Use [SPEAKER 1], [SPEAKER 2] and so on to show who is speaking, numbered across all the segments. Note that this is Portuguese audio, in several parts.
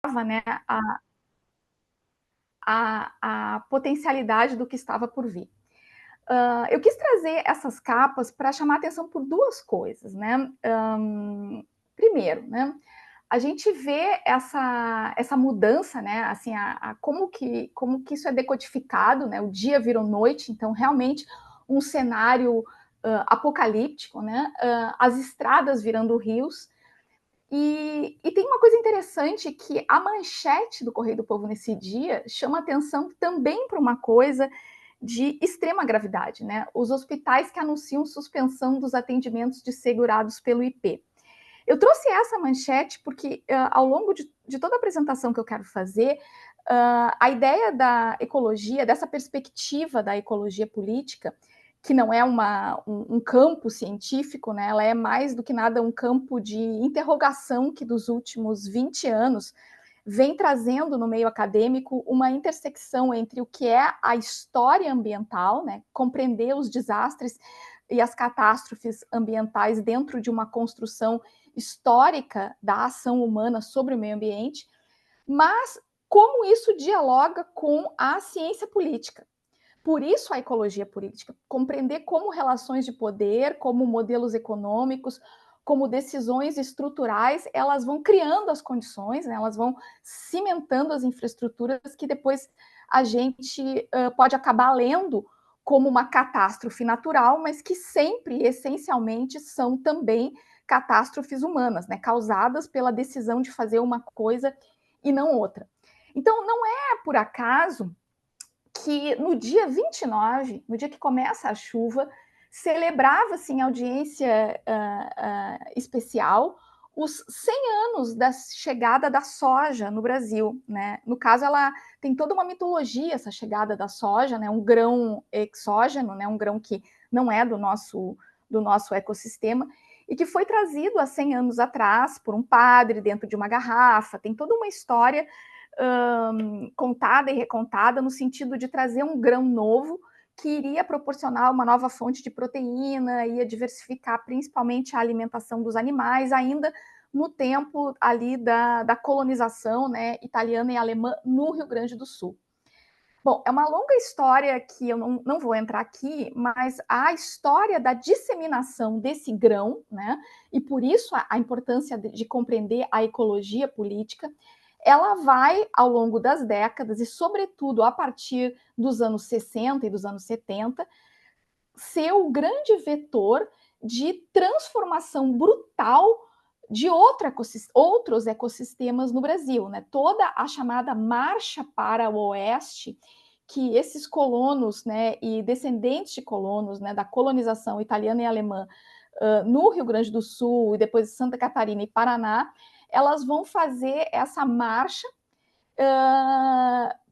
[SPEAKER 1] né, a potencialidade do que estava por vir. Eu quis trazer essas capas para chamar atenção por duas coisas, né? Primeiro, né, a gente vê essa mudança, né, assim, como que isso é decodificado, né? O dia virou noite, então realmente um cenário apocalíptico, né? As estradas virando rios. E tem uma coisa interessante que a manchete do Correio do Povo nesse dia chama atenção também para uma coisa de extrema gravidade, né? Os hospitais que anunciam suspensão dos atendimentos de segurados pelo IP. Eu trouxe essa manchete porque, ao longo de toda a apresentação que eu quero fazer, a ideia da ecologia, dessa perspectiva da ecologia política, que não é um campo científico, né? Ela é mais do que nada um campo de interrogação que dos últimos 20 anos vem trazendo no meio acadêmico uma intersecção entre o que é a história ambiental, né? Compreender os desastres e as catástrofes ambientais dentro de uma construção histórica da ação humana sobre o meio ambiente, mas como isso dialoga com a ciência política. Por isso a ecologia política, compreender como relações de poder, como modelos econômicos, como decisões estruturais, elas vão criando as condições, né, elas vão cimentando as infraestruturas que depois a gente pode acabar lendo como uma catástrofe natural, mas que sempre, essencialmente, são também catástrofes humanas, né, causadas pela decisão de fazer uma coisa e não outra. Então, não é por acaso que no dia 29, no dia que começa a chuva, celebrava-se em audiência especial os 100 anos da chegada da soja no Brasil, né? No caso, ela tem toda uma mitologia, essa chegada da soja, né? Um grão exógeno, né? Um grão que não é do nosso ecossistema, e que foi trazido há 100 anos atrás por um padre dentro de uma garrafa. Tem toda uma história contada e recontada no sentido de trazer um grão novo que iria proporcionar uma nova fonte de proteína, ia diversificar principalmente a alimentação dos animais, ainda no tempo ali da colonização, né, italiana e alemã no Rio Grande do Sul. Bom, é uma longa história que eu não vou entrar aqui, mas a história da disseminação desse grão, né, e por isso a importância de compreender a ecologia política, ela vai, ao longo das décadas, e sobretudo a partir dos anos 60 e dos anos 70, ser o grande vetor de transformação brutal de outros ecossistemas no Brasil, né? Toda a chamada marcha para o oeste, que esses colonos, né, e descendentes de colonos, né, da colonização italiana e alemã, no Rio Grande do Sul e depois Santa Catarina e Paraná, elas vão fazer essa marcha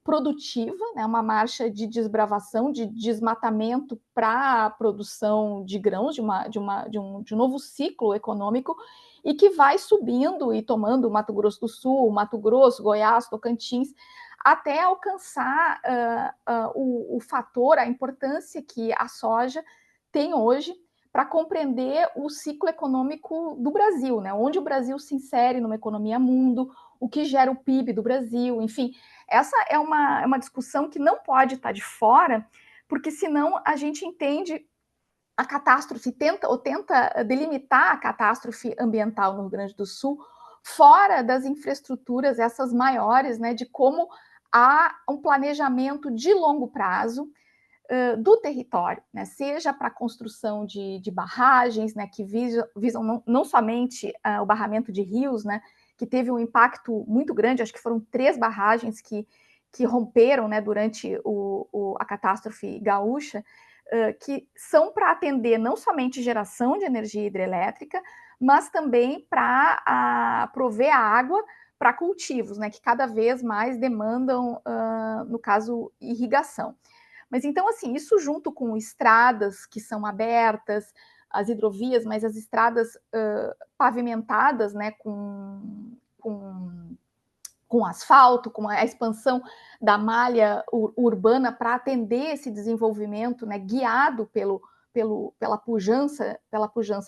[SPEAKER 1] produtiva, né, uma marcha de desbravação, de desmatamento para a produção de grãos, de um novo ciclo econômico, e que vai subindo e tomando Mato Grosso do Sul, Mato Grosso, Goiás, Tocantins, até alcançar o fator, a importância que a soja tem hoje para compreender o ciclo econômico do Brasil, né? Onde o Brasil se insere numa economia mundo, o que gera o PIB do Brasil, enfim. Essa é uma discussão que não pode estar de fora, porque senão a gente entende a catástrofe, tenta delimitar a catástrofe ambiental no Rio Grande do Sul fora das infraestruturas, essas maiores, né, de como há um planejamento de longo prazo do território, né, seja para a construção de barragens, né, que visam não somente o barramento de rios, né, que teve um impacto muito grande, acho que foram 3 barragens que romperam, né, durante a catástrofe gaúcha, que são para atender não somente geração de energia hidrelétrica, mas também para prover a água para cultivos, né, que cada vez mais demandam, no caso, irrigação. Mas então, assim, isso junto com estradas que são abertas, as hidrovias, mas as estradas pavimentadas, né, com asfalto, com a expansão da malha urbana para atender esse desenvolvimento, né, guiado pela pujança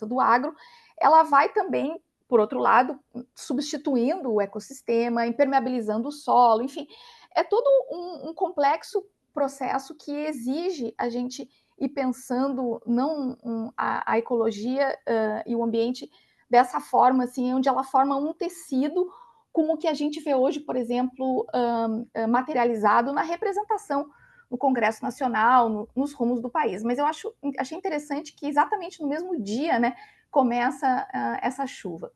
[SPEAKER 1] do agro, ela vai também por outro lado, substituindo o ecossistema, impermeabilizando o solo, enfim, é todo um complexo processo que exige a gente ir pensando não a ecologia e o ambiente dessa forma, assim, onde ela forma um tecido como o que a gente vê hoje, por exemplo, materializado na representação no Congresso Nacional, nos rumos do país. Mas eu achei interessante que exatamente no mesmo dia, né, começa essa chuva.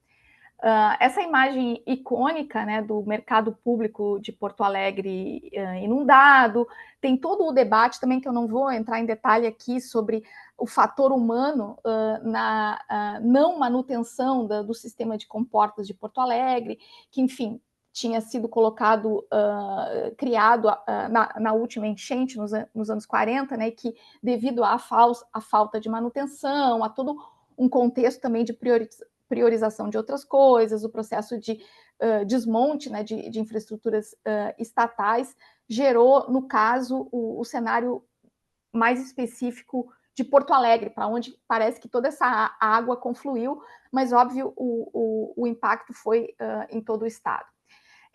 [SPEAKER 1] Essa imagem icônica, né, do mercado público de Porto Alegre inundado, tem todo o debate também, que eu não vou entrar em detalhe aqui, sobre o fator humano na não manutenção do sistema de comportas de Porto Alegre, que, enfim, tinha sido colocado, criado na última enchente, nos anos 40, né, que devido à falta de manutenção, a todo um contexto também de priorização de outras coisas, o processo de desmonte, né, de infraestruturas estatais, gerou, no caso, o cenário mais específico de Porto Alegre, para onde parece que toda essa água confluiu, mas, óbvio, o impacto foi em todo o estado.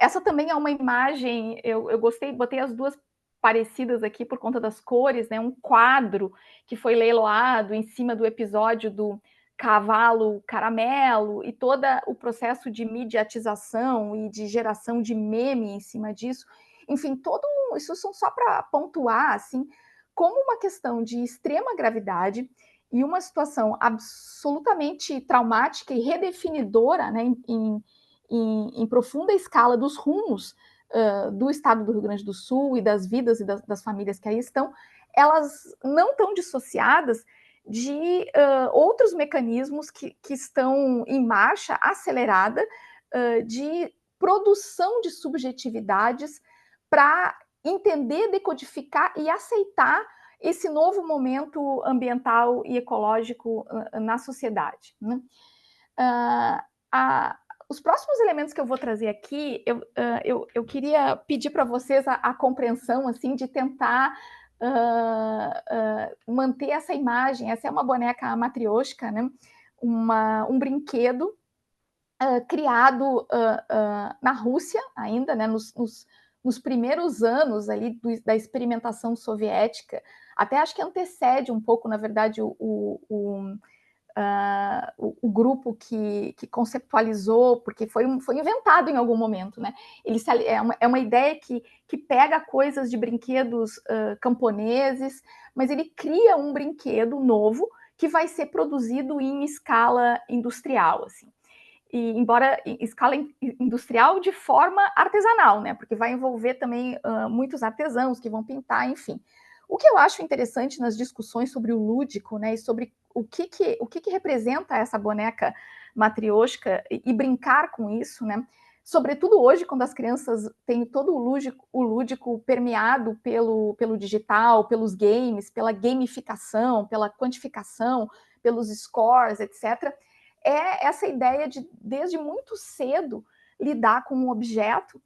[SPEAKER 1] Essa também é uma imagem, eu gostei, botei as duas parecidas aqui por conta das cores, né? Um quadro que foi leiloado em cima do episódio do cavalo caramelo e todo o processo de mediatização e de geração de meme em cima disso. Enfim, isso são só para pontuar, assim, como uma questão de extrema gravidade e uma situação absolutamente traumática e redefinidora, né, em profunda escala dos rumos do estado do Rio Grande do Sul e das vidas e das famílias que aí estão, elas não estão dissociadas de outros mecanismos que estão em marcha acelerada de produção de subjetividades para entender, decodificar e aceitar esse novo momento ambiental e ecológico na sociedade. Né? Os próximos elementos que eu vou trazer aqui, eu queria pedir para vocês a compreensão, assim, de tentar manter essa imagem. Essa é uma boneca matrioshka, né? Um brinquedo criado na Rússia ainda, né? Nos primeiros anos ali da experimentação soviética, até acho que antecede um pouco, na verdade, o grupo que conceptualizou, porque foi inventado em algum momento, né? É uma ideia que pega coisas de brinquedos camponeses, mas ele cria um brinquedo novo que vai ser produzido em escala industrial, assim. E, embora em escala industrial de forma artesanal, né? Porque vai envolver também muitos artesãos que vão pintar, enfim. O que eu acho interessante nas discussões sobre o lúdico, né, e sobre o que representa essa boneca matrioshka e brincar com isso, né? Sobretudo hoje, quando as crianças têm todo o lúdico permeado pelo digital, pelos games, pela gamificação, pela quantificação, pelos scores, etc. É essa ideia de, desde muito cedo, lidar com um objeto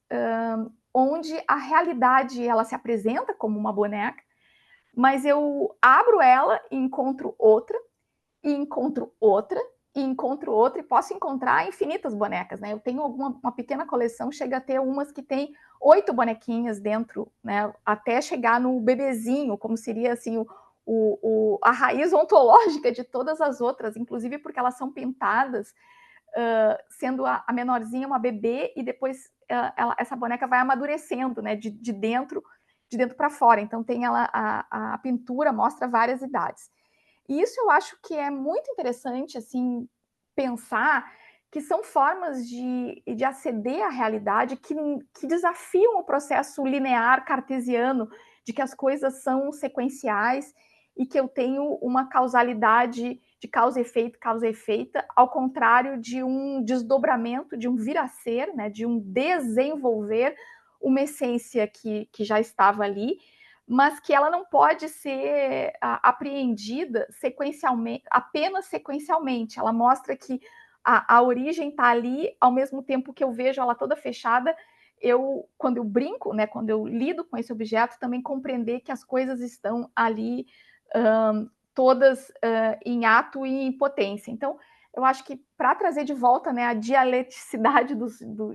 [SPEAKER 1] onde a realidade ela se apresenta como uma boneca, mas eu abro ela e encontro outra, e encontro outra, e encontro outra, e posso encontrar infinitas bonecas, né? Eu tenho uma pequena coleção, chega a ter umas que tem 8 bonequinhas dentro, né? Até chegar no bebezinho, como seria assim a raiz ontológica de todas as outras, inclusive porque elas são pintadas, sendo a menorzinha uma bebê, e depois essa boneca vai amadurecendo, né? De dentro para fora. Então tem a pintura mostra várias idades. E isso eu acho que é muito interessante, assim, pensar que são formas de aceder à realidade que desafiam o processo linear cartesiano de que as coisas são sequenciais e que eu tenho uma causalidade de causa e efeito, ao contrário de um desdobramento, de um vir a ser, né, de um desenvolver uma essência que já estava ali, mas que ela não pode ser apreendida sequencialmente, apenas sequencialmente. Ela mostra que a origem está ali, ao mesmo tempo que eu vejo ela toda fechada, quando eu brinco, né, quando eu lido com esse objeto, também compreender que as coisas estão ali todas em ato e em potência. Então, eu acho que para trazer de volta, né, a dialeticidade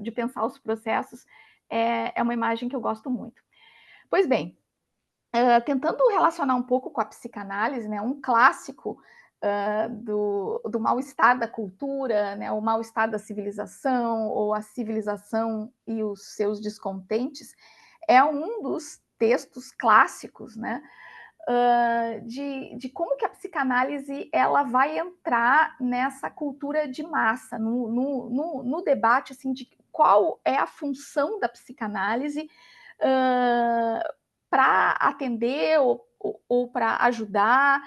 [SPEAKER 1] de pensar os processos, é uma imagem que eu gosto muito. Pois bem, tentando relacionar um pouco com a psicanálise, né, um clássico do mal-estar da cultura, né, o mal-estar da civilização, ou a civilização e os seus descontentes, é um dos textos clássicos, né, de como que a psicanálise ela vai entrar nessa cultura de massa, no debate assim, de qual é a função da psicanálise para atender ou para ajudar,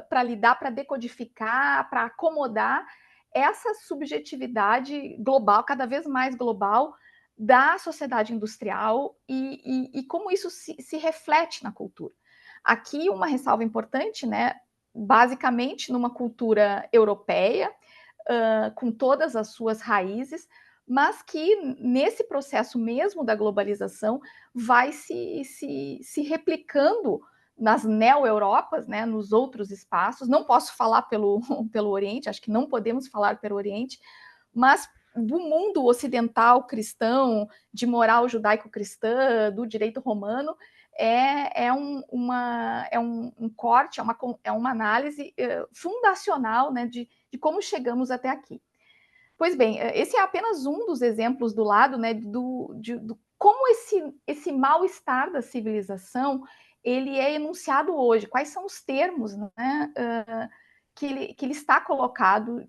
[SPEAKER 1] para lidar, para decodificar, para acomodar essa subjetividade global, cada vez mais global, da sociedade industrial e como isso se reflete na cultura. Aqui uma ressalva importante, né? Basicamente numa cultura europeia, com todas as suas raízes, mas que nesse processo mesmo da globalização vai se replicando nas neo-Europas, né, nos outros espaços. Não posso falar pelo Oriente, acho que não podemos falar pelo Oriente, mas do mundo ocidental cristão, de moral judaico-cristã, do direito romano, é um corte, é uma análise fundacional, né, de como chegamos até aqui. Pois bem, esse é apenas um dos exemplos do lado, né, do como esse mal-estar da civilização ele é enunciado hoje, quais são os termos, né, que ele está colocado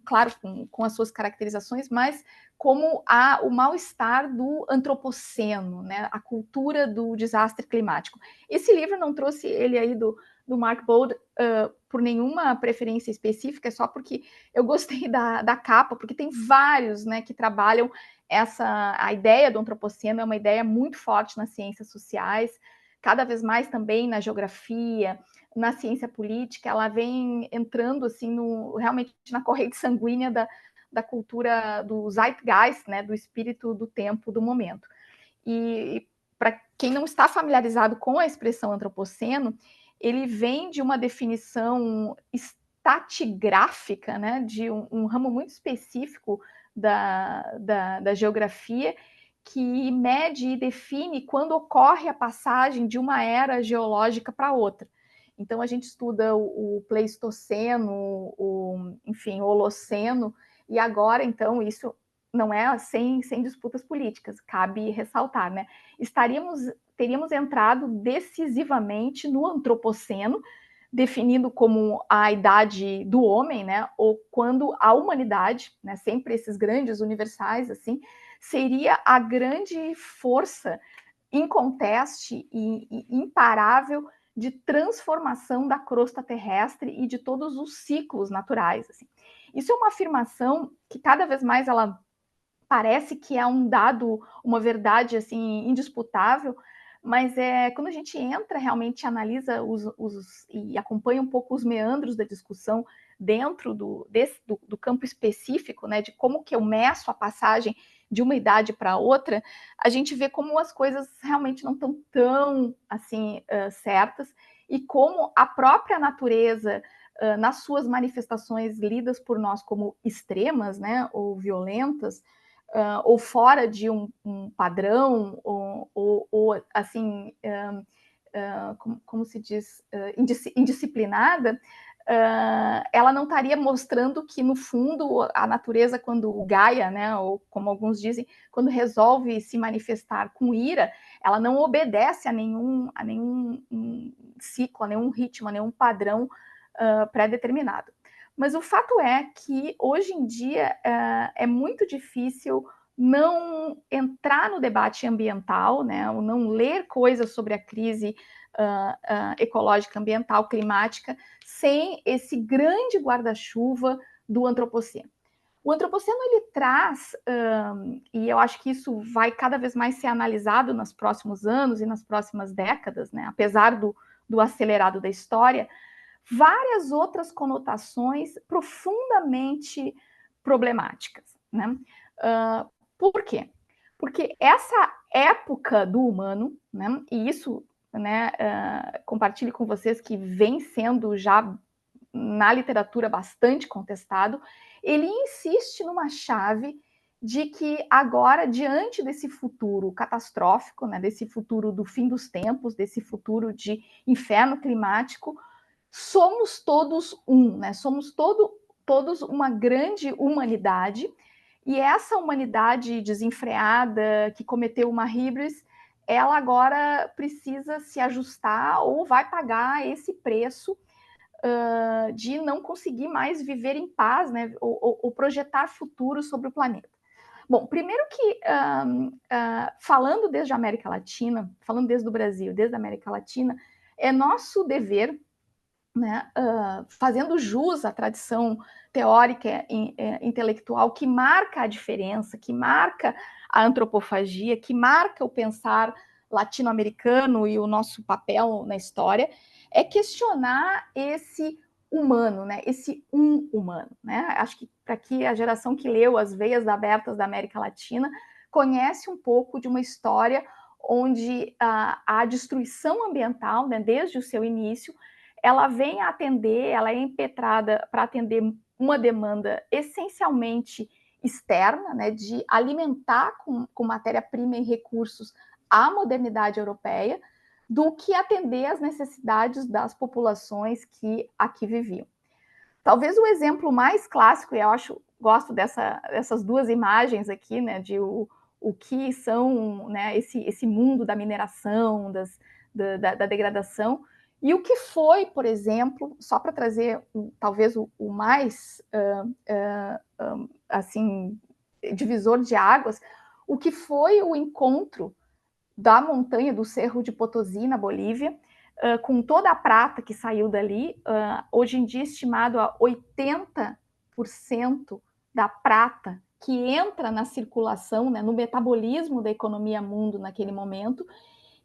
[SPEAKER 1] claro, com as suas caracterizações, mas como o mal-estar do antropoceno, né, a cultura do desastre climático. Esse livro não trouxe ele aí do Mark Bold por nenhuma preferência específica, é só porque eu gostei da capa, porque tem vários, né, que trabalham a ideia do antropoceno, é uma ideia muito forte nas ciências sociais, cada vez mais também na geografia, na ciência política, ela vem entrando assim realmente na corrente sanguínea da cultura do zeitgeist, né, do espírito do tempo, do momento. E para quem não está familiarizado com a expressão antropoceno, ele vem de uma definição estratigráfica, né, de um ramo muito específico da geografia, que mede e define quando ocorre a passagem de uma era geológica para outra. Então, a gente estuda o Pleistoceno, enfim, o Holoceno, e agora, então, isso não é sem disputas políticas, cabe ressaltar, né? Teríamos entrado decisivamente no Antropoceno, definindo como a idade do homem, né? Ou quando a humanidade, né? Sempre esses grandes universais, assim, seria a grande força inconteste e imparável de transformação da crosta terrestre e de todos os ciclos naturais. Assim. Isso é uma afirmação que cada vez mais ela parece que é um dado, uma verdade assim indisputável, mas quando a gente entra realmente analisa e acompanha um pouco os meandros da discussão dentro do campo específico, né, de como que eu meço a passagem de uma idade para outra, a gente vê como as coisas realmente não estão tão assim certas e como a própria natureza nas suas manifestações lidas por nós como extremas, né, ou violentas, ou fora de um padrão, ou assim, como se diz, indisciplinada, ela não estaria mostrando que, no fundo, a natureza, quando Gaia, né, ou como alguns dizem, quando resolve se manifestar com ira, ela não obedece a nenhum ciclo, a nenhum ritmo, a nenhum padrão pré-determinado. Mas o fato é que, hoje em dia, é muito difícil não entrar no debate ambiental, né, ou não ler coisas sobre a crise ecológica, ambiental, climática, sem esse grande guarda-chuva do antropoceno. O antropoceno ele traz, e eu acho que isso vai cada vez mais ser analisado nos próximos anos e nas próximas décadas, né, apesar do acelerado da história, várias outras conotações profundamente problemáticas, né? Por quê? Porque essa época do humano, né, e isso, né, compartilho com vocês que vem sendo já na literatura bastante contestado, ele insiste numa chave de que agora, diante desse futuro catastrófico, né, desse futuro do fim dos tempos, desse futuro de inferno climático, somos todos um, né? Somos todos uma grande humanidade, e essa humanidade desenfreada, que cometeu uma híbris, ela agora precisa se ajustar ou vai pagar esse preço de não conseguir mais viver em paz, né? Ou projetar futuro sobre o planeta. Bom, primeiro que, falando desde a América Latina, falando desde o Brasil, desde a América Latina, é nosso dever, né, fazendo jus à tradição teórica e intelectual que marca a diferença, que marca a antropofagia, que marca o pensar latino-americano e o nosso papel na história, é questionar esse humano, né, esse humano, né? Acho que para que a geração que leu As Veias Abertas da América Latina conhece um pouco de uma história onde a destruição ambiental, né, desde o seu início, ela vem a atender, ela é impetrada para atender uma demanda essencialmente externa, né, de alimentar com matéria-prima e recursos a modernidade europeia, do que atender às necessidades das populações que aqui viviam. Talvez o exemplo mais clássico, e eu gosto dessas duas imagens aqui, né, de o que são, né, esse mundo da mineração, da degradação, e o que foi, por exemplo, só para trazer talvez o mais assim, divisor de águas, o que foi o encontro da montanha do Cerro de Potosí, na Bolívia, com toda a prata que saiu dali, hoje em dia estimado a 80% da prata que entra na circulação, né, no metabolismo da economia mundo naquele momento,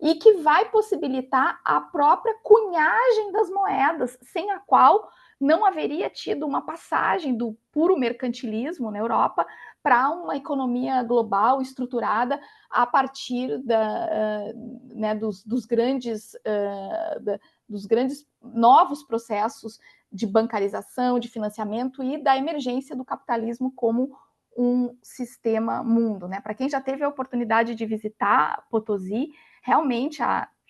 [SPEAKER 1] e que vai possibilitar a própria cunhagem das moedas, sem a qual não haveria tido uma passagem do puro mercantilismo na Europa para uma economia global estruturada a partir né, dos grandes novos processos de bancarização, de financiamento e da emergência do capitalismo como um sistema mundo, né? Para quem já teve a oportunidade de visitar Potosí, realmente,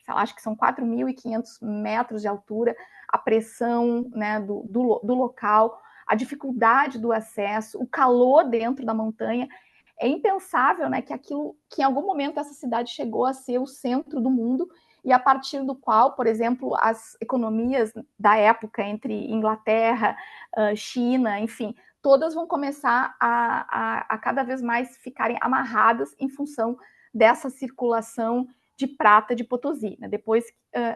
[SPEAKER 1] acho que são 4.500 metros de altura, a pressão, né, do local, a dificuldade do acesso, o calor dentro da montanha, é impensável, né, que em algum momento essa cidade chegou a ser o centro do mundo, e a partir do qual, por exemplo, as economias da época entre Inglaterra, China, enfim, todas vão começar a cada vez mais ficarem amarradas em função dessa circulação de prata de Potosí, né? Depois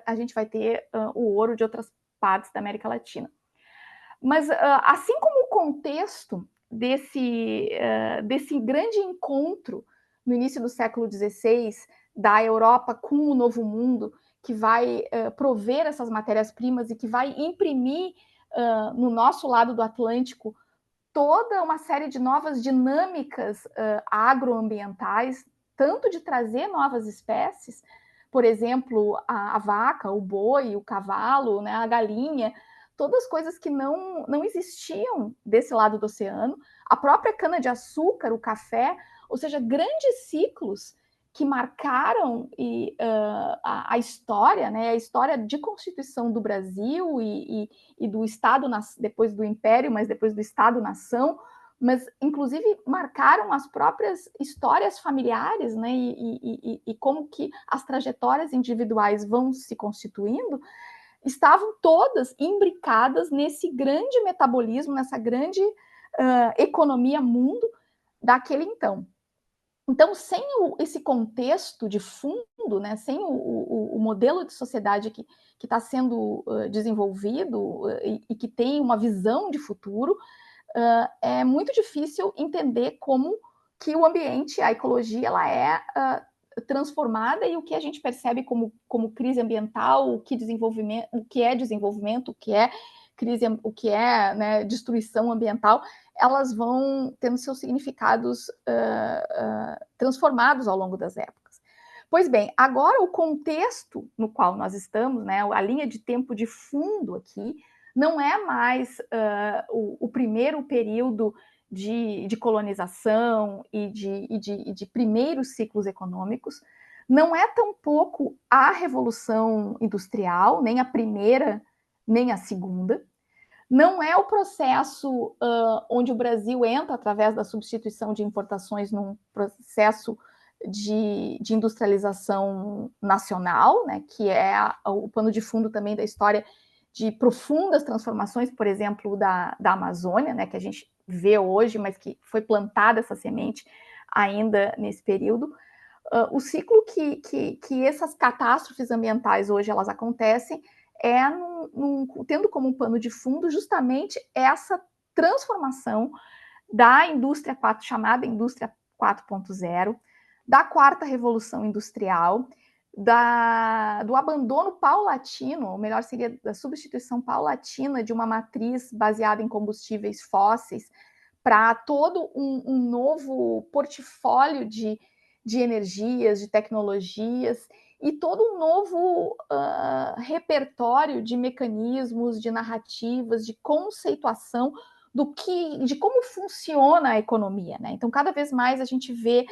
[SPEAKER 1] a gente vai ter o ouro de outras partes da América Latina. Mas assim como o contexto desse grande encontro no início do século XVI da Europa com o Novo Mundo, que vai prover essas matérias-primas e que vai imprimir no nosso lado do Atlântico toda uma série de novas dinâmicas agroambientais, tanto de trazer novas espécies, por exemplo, a vaca, o boi, o cavalo, né, a galinha, todas coisas que não existiam desse lado do oceano, a própria cana-de-açúcar, o café, ou seja, grandes ciclos que marcaram a história, né, a história de constituição do Brasil e do Estado, depois do Império, mas depois do Estado-nação, mas inclusive marcaram as próprias histórias familiares, né, e como que as trajetórias individuais vão se constituindo, estavam todas imbricadas nesse grande metabolismo, nessa grande economia mundo daquele então. Então, sem esse contexto de fundo, né, sem o modelo de sociedade que está sendo desenvolvido e que tem uma visão de futuro, é muito difícil entender como que o ambiente, a ecologia, ela é transformada, e o que a gente percebe como crise ambiental, o que é desenvolvimento, o que é crise, o que é, né, destruição ambiental, elas vão tendo seus significados transformados ao longo das épocas. Pois bem, agora o contexto no qual nós estamos, né, a linha de tempo de fundo aqui, não é mais o primeiro período de colonização e de primeiros ciclos econômicos, não é tampouco a Revolução Industrial, nem a primeira, nem a segunda, não é o processo onde o Brasil entra através da substituição de importações num processo de industrialização nacional, né, que é o pano de fundo também da história de profundas transformações, por exemplo, da Amazônia, né, que a gente vê hoje, mas que foi plantada essa semente ainda nesse período. O ciclo que essas catástrofes ambientais hoje elas acontecem é tendo como pano de fundo justamente essa transformação da indústria 4, chamada indústria 4.0, da quarta revolução industrial, do abandono paulatino, ou melhor, seria da substituição paulatina de uma matriz baseada em combustíveis fósseis para todo um novo portfólio de energias, de tecnologias e todo um novo repertório de mecanismos, de narrativas, de conceituação de como funciona a economia, né? Então, cada vez mais a gente vê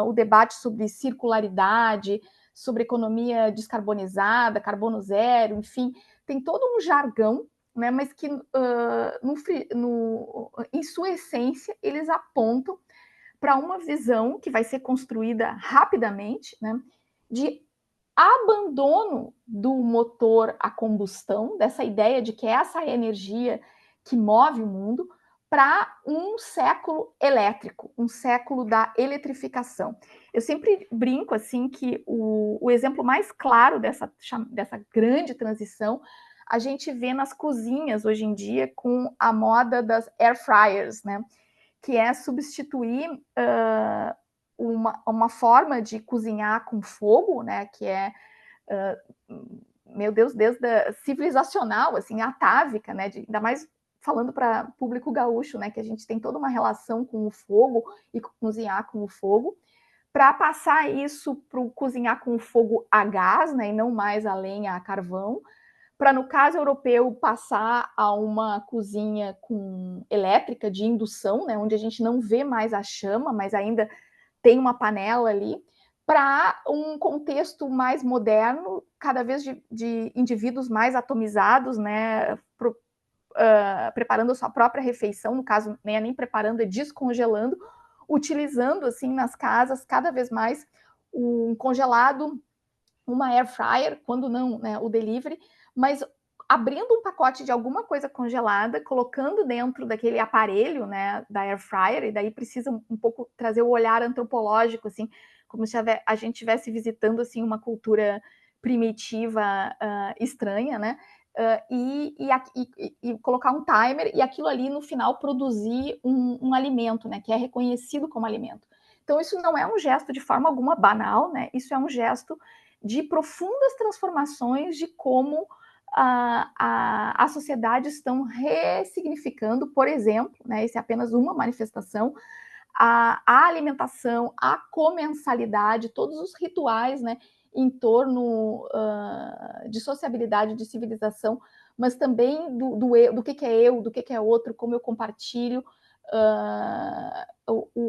[SPEAKER 1] o debate sobre circularidade, sobre economia descarbonizada, carbono zero, enfim, tem todo um jargão, né, mas que em sua essência eles apontam para uma visão que vai ser construída rapidamente, né, de abandono do motor a combustão, dessa ideia de que essa é a energia que move o mundo, para um século elétrico, um século da eletrificação. Eu sempre brinco assim que o exemplo mais claro dessa grande transição a gente vê nas cozinhas hoje em dia com a moda das air fryers, né? Que é substituir uma forma de cozinhar com fogo, né? Que é meu Deus, desde a civilizacional, assim, atávica, né? Ainda mais falando para público gaúcho, né? Que a gente tem toda uma relação com o fogo e cozinhar com o fogo, para passar isso para cozinhar com o fogo a gás, né? E não mais a lenha a carvão, para, no caso europeu, passar a uma cozinha com elétrica de indução, né? Onde a gente não vê mais a chama, mas ainda tem uma panela ali, para um contexto mais moderno, cada vez de indivíduos mais atomizados, né, preparando a sua própria refeição, no caso, nem preparando, é descongelando, utilizando, assim, nas casas, cada vez mais um congelado, uma air fryer, quando não, né, o delivery, mas abrindo um pacote de alguma coisa congelada, colocando dentro daquele aparelho, né, da air fryer, e daí precisa um pouco trazer o olhar antropológico, assim, como se a gente estivesse visitando, assim, uma cultura primitiva estranha, né, e colocar um timer e aquilo ali no final produzir um alimento, né, que é reconhecido como alimento. Então isso não é um gesto de forma alguma banal, né, isso é um gesto de profundas transformações de como as sociedades estão ressignificando, por exemplo, né, esse é apenas uma manifestação, a alimentação, a comensalidade, todos os rituais, né, em torno de sociabilidade, de civilização, mas também do que é eu, do que é outro, como eu compartilho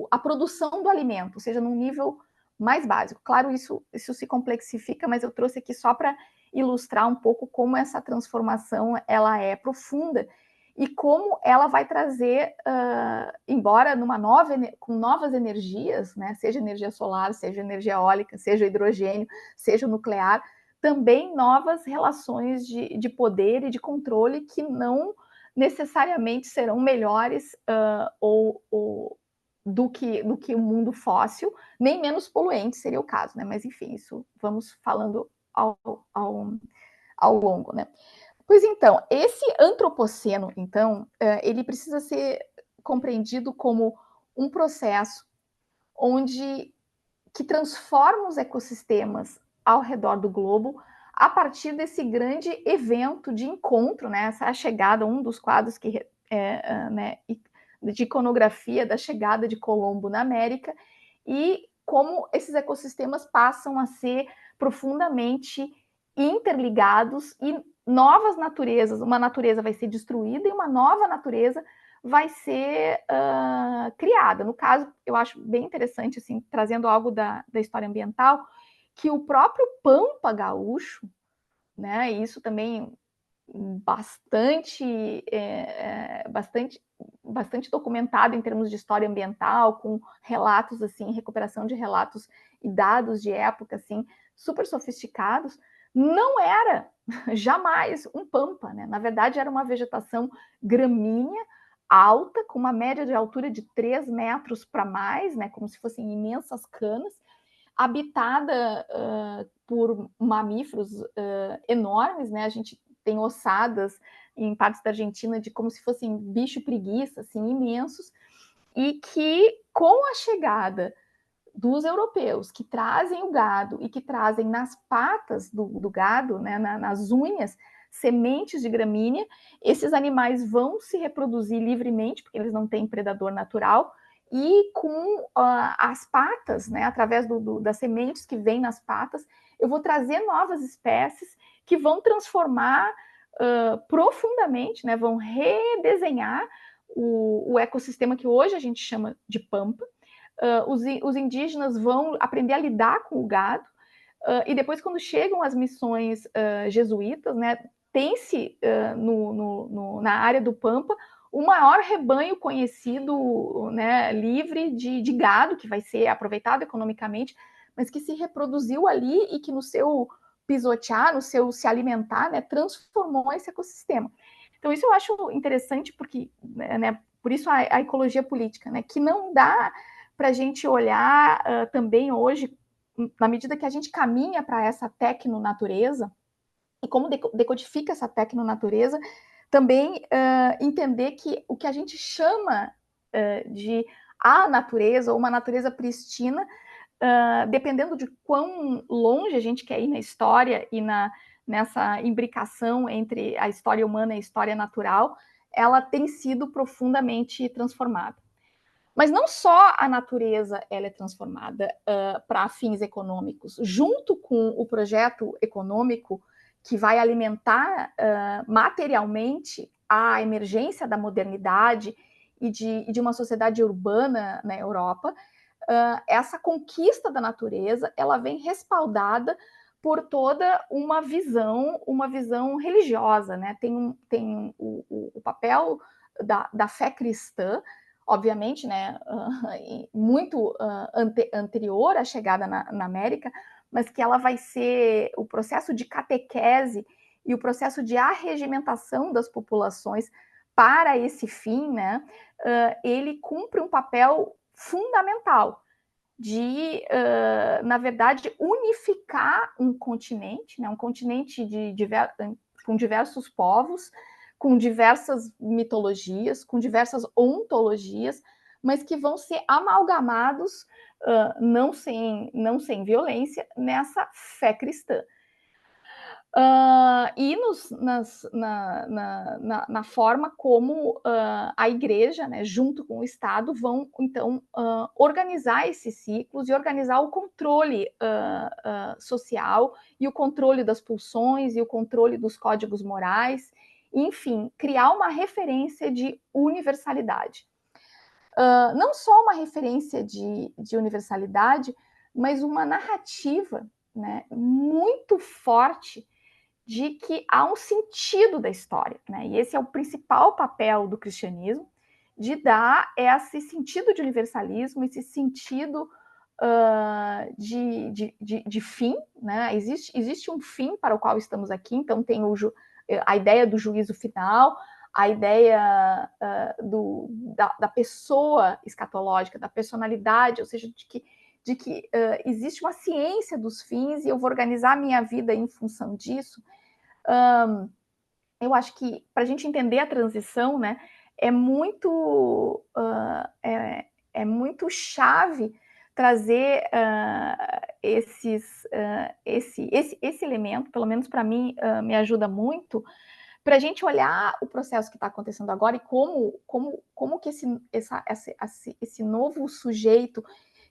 [SPEAKER 1] a produção do alimento, ou seja, num nível mais básico. Claro, isso se complexifica, mas eu trouxe aqui só para ilustrar um pouco como essa transformação ela é profunda e como ela vai trazer, embora com novas energias, né, seja energia solar, seja energia eólica, seja hidrogênio, seja nuclear, também novas relações de poder e de controle que não necessariamente serão melhores do que o mundo fóssil, nem menos poluente seria o caso, né? Mas enfim, isso vamos falando ao longo, né? Pois então, esse antropoceno, então, ele precisa ser compreendido como um processo que transforma os ecossistemas ao redor do globo a partir desse grande evento de encontro, né? Essa é a chegada, um dos quadros né, de iconografia da chegada de Colombo na América e como esses ecossistemas passam a ser profundamente interligados e novas naturezas, uma natureza vai ser destruída e uma nova natureza vai ser criada. No caso, eu acho bem interessante, assim, trazendo algo da história ambiental, que o próprio Pampa Gaúcho, né, isso também bastante documentado em termos de história ambiental, com relatos, assim, recuperação de relatos e dados de época, assim, super sofisticados, não era jamais um pampa, né? Na verdade, era uma vegetação gramínea, alta, com uma média de altura de 3 metros para mais, né? Como se fossem imensas canas, habitada por mamíferos enormes, né? A gente tem ossadas em partes da Argentina de como se fossem bicho preguiça, assim, imensos, e que com a chegada dos europeus que trazem o gado e que trazem nas patas do gado, né, nas unhas, sementes de gramínea, esses animais vão se reproduzir livremente, porque eles não têm predador natural, e com as patas, né, através das sementes que vêm nas patas, eu vou trazer novas espécies que vão transformar profundamente, né, vão redesenhar o ecossistema que hoje a gente chama de pampa. Os indígenas vão aprender a lidar com o gado, e depois, quando chegam as missões jesuítas, né, tem-se na área do Pampa o maior rebanho conhecido, né, livre de gado, que vai ser aproveitado economicamente, mas que se reproduziu ali e que no seu pisotear, no seu se alimentar, né, transformou esse ecossistema. Então, isso eu acho interessante, porque, né, por isso a ecologia política, né, que não dá para a gente olhar também hoje, na medida que a gente caminha para essa tecnonatureza, e como decodifica essa tecnonatureza, também entender que o que a gente chama de a natureza, ou uma natureza pristina, dependendo de quão longe a gente quer ir na história e nessa imbricação entre a história humana e a história natural, ela tem sido profundamente transformada. Mas não só a natureza ela é transformada para fins econômicos, junto com o projeto econômico que vai alimentar materialmente a emergência da modernidade e de uma sociedade urbana na Europa, essa conquista da natureza ela vem respaldada por toda uma visão religiosa, né? Tem o papel da fé cristã, obviamente, né, muito anterior à chegada na América, mas que ela vai ser o processo de catequese e o processo de arregimentação das populações para esse fim, né, ele cumpre um papel fundamental de, na verdade, unificar um continente, né, um continente com diversos povos, com diversas mitologias, com diversas ontologias, mas que vão ser amalgamados, não sem violência, nessa fé cristã. E na forma como a igreja, né, junto com o Estado, vão, então, organizar esses ciclos e organizar o controle social e o controle das pulsões e o controle dos códigos morais, enfim, criar uma referência de universalidade. Não só uma referência de universalidade, mas uma narrativa, né, muito forte de que há um sentido da história, né? E esse é o principal papel do cristianismo, de dar esse sentido de universalismo, esse sentido de fim, né? Existe um fim para o qual estamos aqui, então tem a ideia do juízo final, a ideia da pessoa escatológica, da personalidade, ou seja, de que existe uma ciência dos fins e eu vou organizar a minha vida em função disso. Eu acho que para a gente entender a transição, né, é muito chave trazer esse elemento, pelo menos para mim, me ajuda muito, para a gente olhar o processo que está acontecendo agora e como que esse novo sujeito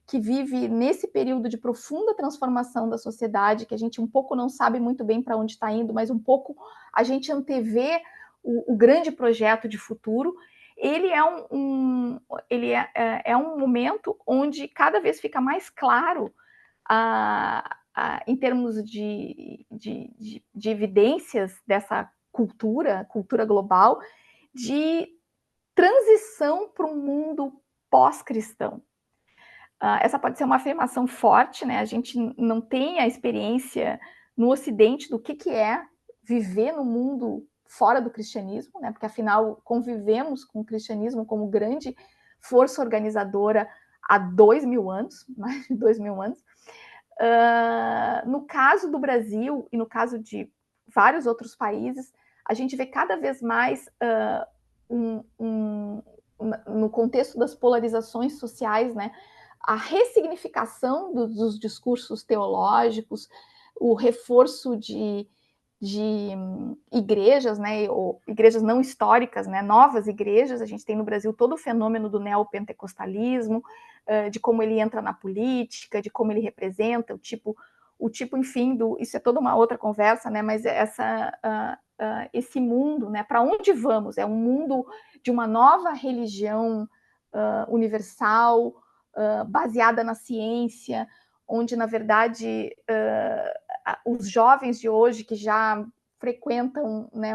[SPEAKER 1] que vive nesse período de profunda transformação da sociedade, que a gente um pouco não sabe muito bem para onde está indo, mas um pouco a gente antevê o grande projeto de futuro. Ele é um momento onde cada vez fica mais claro, em termos de evidências dessa cultura global, de transição para um mundo pós-cristão. Essa pode ser uma afirmação forte, né? A gente não tem a experiência no Ocidente do que é viver no mundo fora do cristianismo, né? Porque afinal convivemos com o cristianismo como grande força organizadora há 2000 anos, mais de 2000 anos. No caso do Brasil e no caso de vários outros países, a gente vê cada vez mais no contexto das polarizações sociais, né, a ressignificação dos discursos teológicos, o reforço de igrejas, né, ou igrejas não históricas, né, novas igrejas. A gente tem no Brasil todo o fenômeno do neopentecostalismo, de como ele entra na política, de como ele representa o tipo, enfim, isso é toda uma outra conversa, né, mas esse mundo, né, para onde vamos? É um mundo de uma nova religião universal, baseada na ciência, onde, na verdade, os jovens de hoje que já frequentam, né,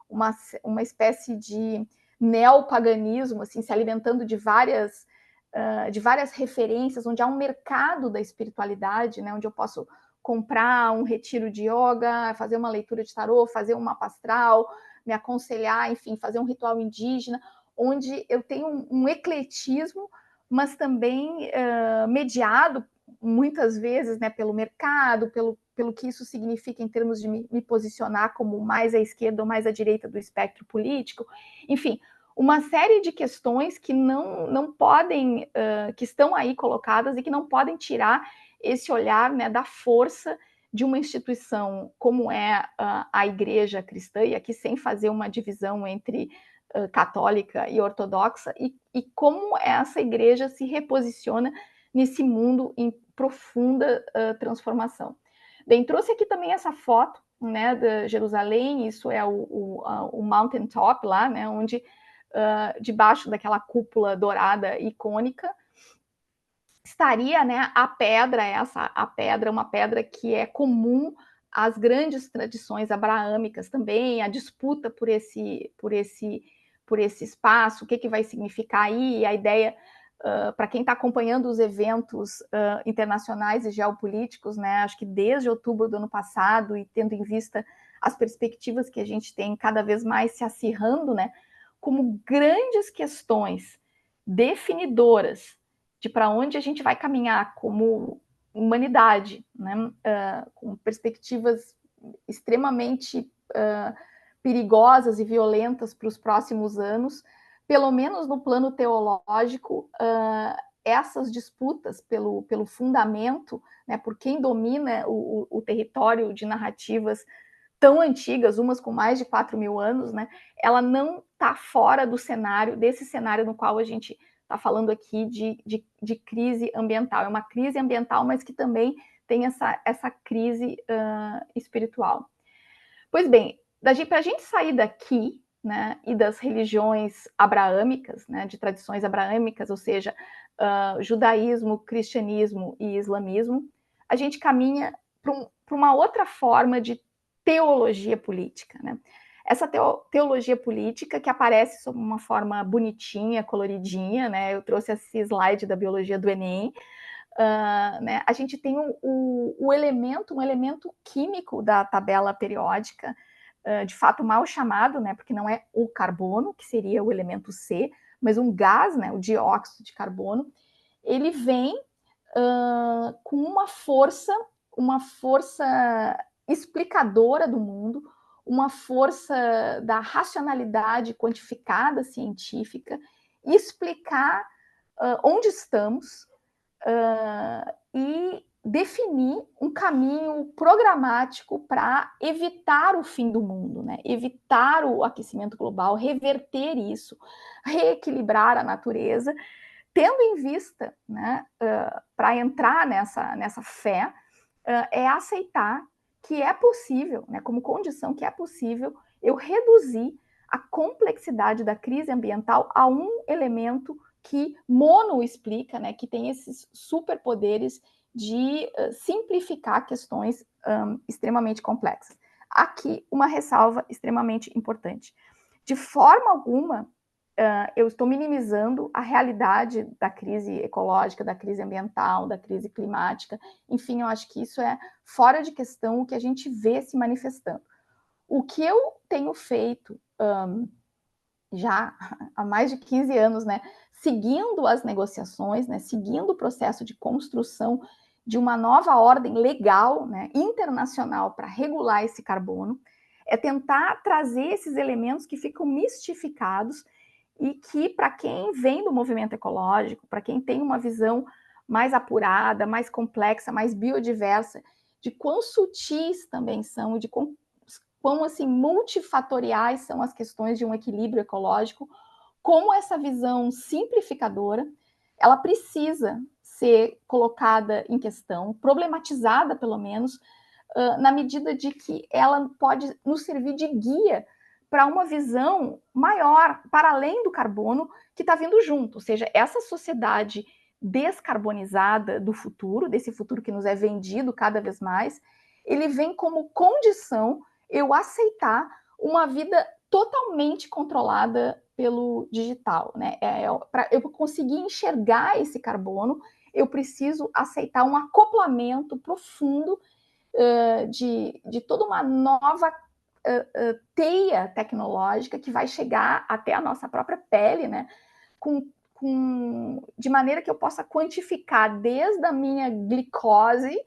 [SPEAKER 1] uma espécie de neopaganismo, assim, se alimentando de várias referências, onde há um mercado da espiritualidade, né, onde eu posso comprar um retiro de yoga, fazer uma leitura de tarô, fazer um mapa astral, me aconselhar, enfim, fazer um ritual indígena, onde eu tenho um ecletismo, mas também mediado muitas vezes, né, pelo mercado, pelo que isso significa em termos de me posicionar como mais à esquerda ou mais à direita do espectro político. Enfim, uma série de questões que não podem, que estão aí colocadas e que não podem tirar esse olhar, né, da força de uma instituição como é a Igreja Cristã, e aqui sem fazer uma divisão entre católica e ortodoxa, e como essa igreja se reposiciona nesse mundo em profunda transformação. Bem, trouxe aqui também essa foto, né, de Jerusalém. Isso é o mountain top lá, né, onde debaixo daquela cúpula dourada icônica estaria, né, a pedra, uma pedra que é comum às grandes tradições abraâmicas também, a disputa por esse espaço, o que vai significar aí, a ideia, para quem está acompanhando os eventos internacionais e geopolíticos, né, acho que desde outubro do ano passado, e tendo em vista as perspectivas que a gente tem cada vez mais se acirrando, né, como grandes questões definidoras de para onde a gente vai caminhar como humanidade, né? Com perspectivas extremamente perigosas e violentas para os próximos anos, pelo menos no plano teológico, essas disputas pelo fundamento, né, por quem domina o território de narrativas tão antigas, umas com mais de 4.000 anos, né, ela não está fora do cenário, desse cenário no qual a gente está falando aqui de crise ambiental. É uma crise ambiental, mas que também tem essa crise espiritual. Pois bem, para a gente sair daqui, né, e das religiões abraâmicas, né, de tradições abraâmicas, ou seja, judaísmo, cristianismo e islamismo, a gente caminha para uma outra forma de teologia política, né? Essa teologia política que aparece sob uma forma bonitinha, coloridinha, né? Eu trouxe esse slide da biologia do Enem. Né? A gente tem um elemento químico da tabela periódica, de fato mal chamado, né? Porque não é o carbono, que seria o elemento C, mas um gás, né? O dióxido de carbono. Ele vem com uma força explicadora do mundo, uma força da racionalidade quantificada científica, explicar onde estamos e definir um caminho programático para evitar o fim do mundo, né? Evitar o aquecimento global, reverter isso, reequilibrar a natureza, tendo em vista, né, para entrar nessa fé, é aceitar que é possível, né, como condição que é possível eu reduzir a complexidade da crise ambiental a um elemento que mono explica, né, que tem esses superpoderes de simplificar questões extremamente complexas. Aqui, uma ressalva extremamente importante. De forma alguma, eu estou minimizando a realidade da crise ecológica, da crise ambiental, da crise climática. Enfim, eu acho que isso é fora de questão o que a gente vê se manifestando. O que eu tenho feito já há mais de 15 anos, né, seguindo as negociações, né, seguindo o processo de construção de uma nova ordem legal, né, internacional para regular esse carbono, é tentar trazer esses elementos que ficam mistificados e que, para quem vem do movimento ecológico, para quem tem uma visão mais apurada, mais complexa, mais biodiversa, de quão sutis também são e de quão assim, multifatoriais são as questões de um equilíbrio ecológico, como essa visão simplificadora, ela precisa ser colocada em questão, problematizada pelo menos, na medida de que ela pode nos servir de guia para uma visão maior, para além do carbono, que está vindo junto. Ou seja, essa sociedade descarbonizada do futuro, desse futuro que nos é vendido cada vez mais, ele vem como condição eu aceitar uma vida totalmente controlada pelo digital, né? Para eu conseguir enxergar esse carbono, eu preciso aceitar um acoplamento profundo de toda uma nova teia tecnológica que vai chegar até a nossa própria pele, né? De maneira que eu possa quantificar desde a minha glicose,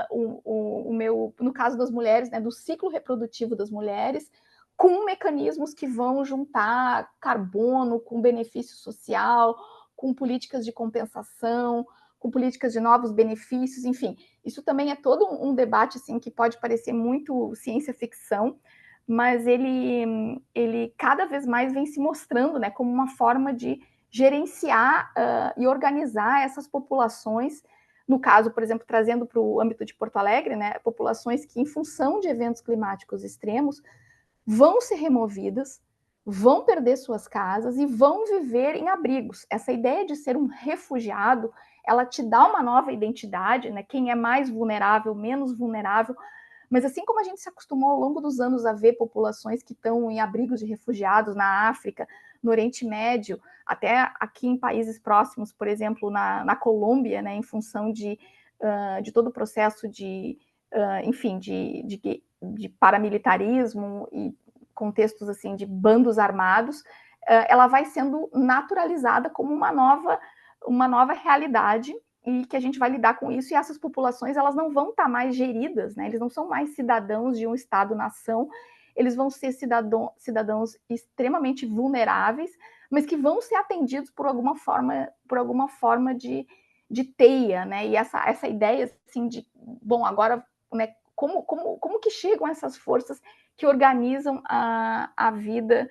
[SPEAKER 1] o meu, no caso das mulheres, né, do ciclo reprodutivo das mulheres, com mecanismos que vão juntar carbono com benefício social, com políticas de compensação, com políticas de novos benefícios, enfim. Isso também é todo um debate assim, que pode parecer muito ciência-ficção, mas ele cada vez mais vem se mostrando, né, como uma forma de gerenciar e organizar essas populações, no caso, por exemplo, trazendo para o âmbito de Porto Alegre, né, populações que, em função de eventos climáticos extremos, vão ser removidas, vão perder suas casas e vão viver em abrigos. Essa ideia de ser um refugiado, ela te dá uma nova identidade, né? Quem é mais vulnerável, menos vulnerável. Mas assim como a gente se acostumou ao longo dos anos a ver populações que estão em abrigos de refugiados na África, no Oriente Médio, até aqui em países próximos, por exemplo, na Colômbia, né, em função de todo o processo enfim, de paramilitarismo e contextos assim de bandos armados, ela vai sendo naturalizada como uma nova realidade e que a gente vai lidar com isso, e essas populações elas não vão estar mais geridas, né? Eles não são mais cidadãos de um Estado-nação, eles vão ser cidadãos extremamente vulneráveis, mas que vão ser atendidos por alguma forma de teia, né? E essa ideia assim de, bom, agora, né, como que chegam essas forças que organizam a vida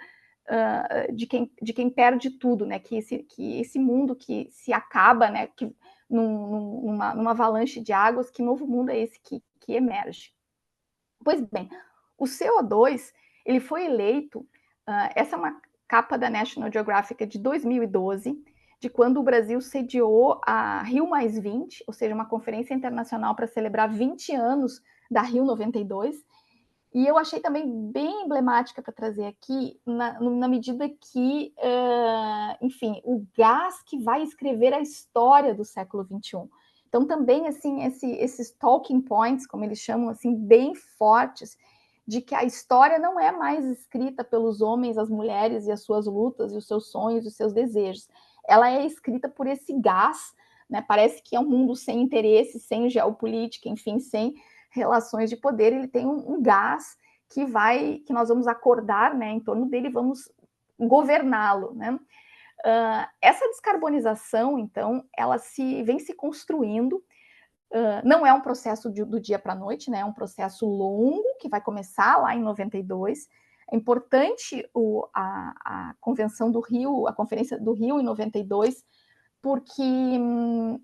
[SPEAKER 1] de quem perde tudo, né? Que esse mundo que se acaba, né? Que numa avalanche de águas, que novo mundo é esse que emerge? Pois bem, o CO2 ele foi eleito, essa é uma capa da National Geographic de 2012, de quando o Brasil sediou a Rio+20, ou seja, uma conferência internacional para celebrar 20 anos da Rio 92, e eu achei também bem emblemática para trazer aqui, na medida que, enfim, o gás que vai escrever a história do século XXI. Então, também, assim, esses talking points, como eles chamam, assim, bem fortes, de que a história não é mais escrita pelos homens, as mulheres e as suas lutas, e os seus sonhos, e os seus desejos. Ela é escrita por esse gás, né? Parece que é um mundo sem interesse, sem geopolítica, enfim, sem relações de poder. Ele tem um gás que nós vamos acordar, né, em torno dele, vamos governá-lo, né? Essa descarbonização, então, ela vem se construindo. Não é um processo do dia para a noite, né? É um processo longo que vai começar lá em 92. É importante a Convenção do Rio, a Conferência do Rio em 92, porque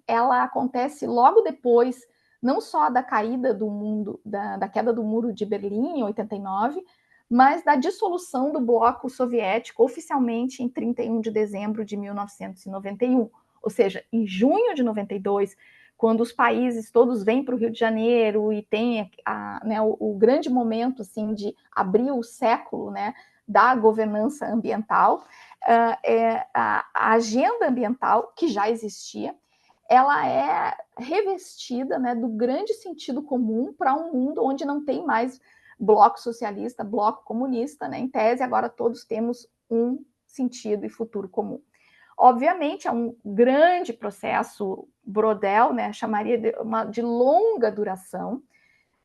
[SPEAKER 1] ela acontece logo depois, não só da caída do mundo, da queda do Muro de Berlim, em 89, mas da dissolução do bloco soviético oficialmente em 31 de dezembro de 1991. Ou seja, em junho de 92, quando os países todos vêm para o Rio de Janeiro e tem né, o grande momento assim, de abrir o século, né, da governança ambiental, a agenda ambiental, que já existia, ela é revestida, né, do grande sentido comum para um mundo onde não tem mais bloco socialista, bloco comunista, né? Em tese, agora todos temos um sentido e futuro comum. Obviamente, é um grande processo Brodel, né? Chamaria de longa duração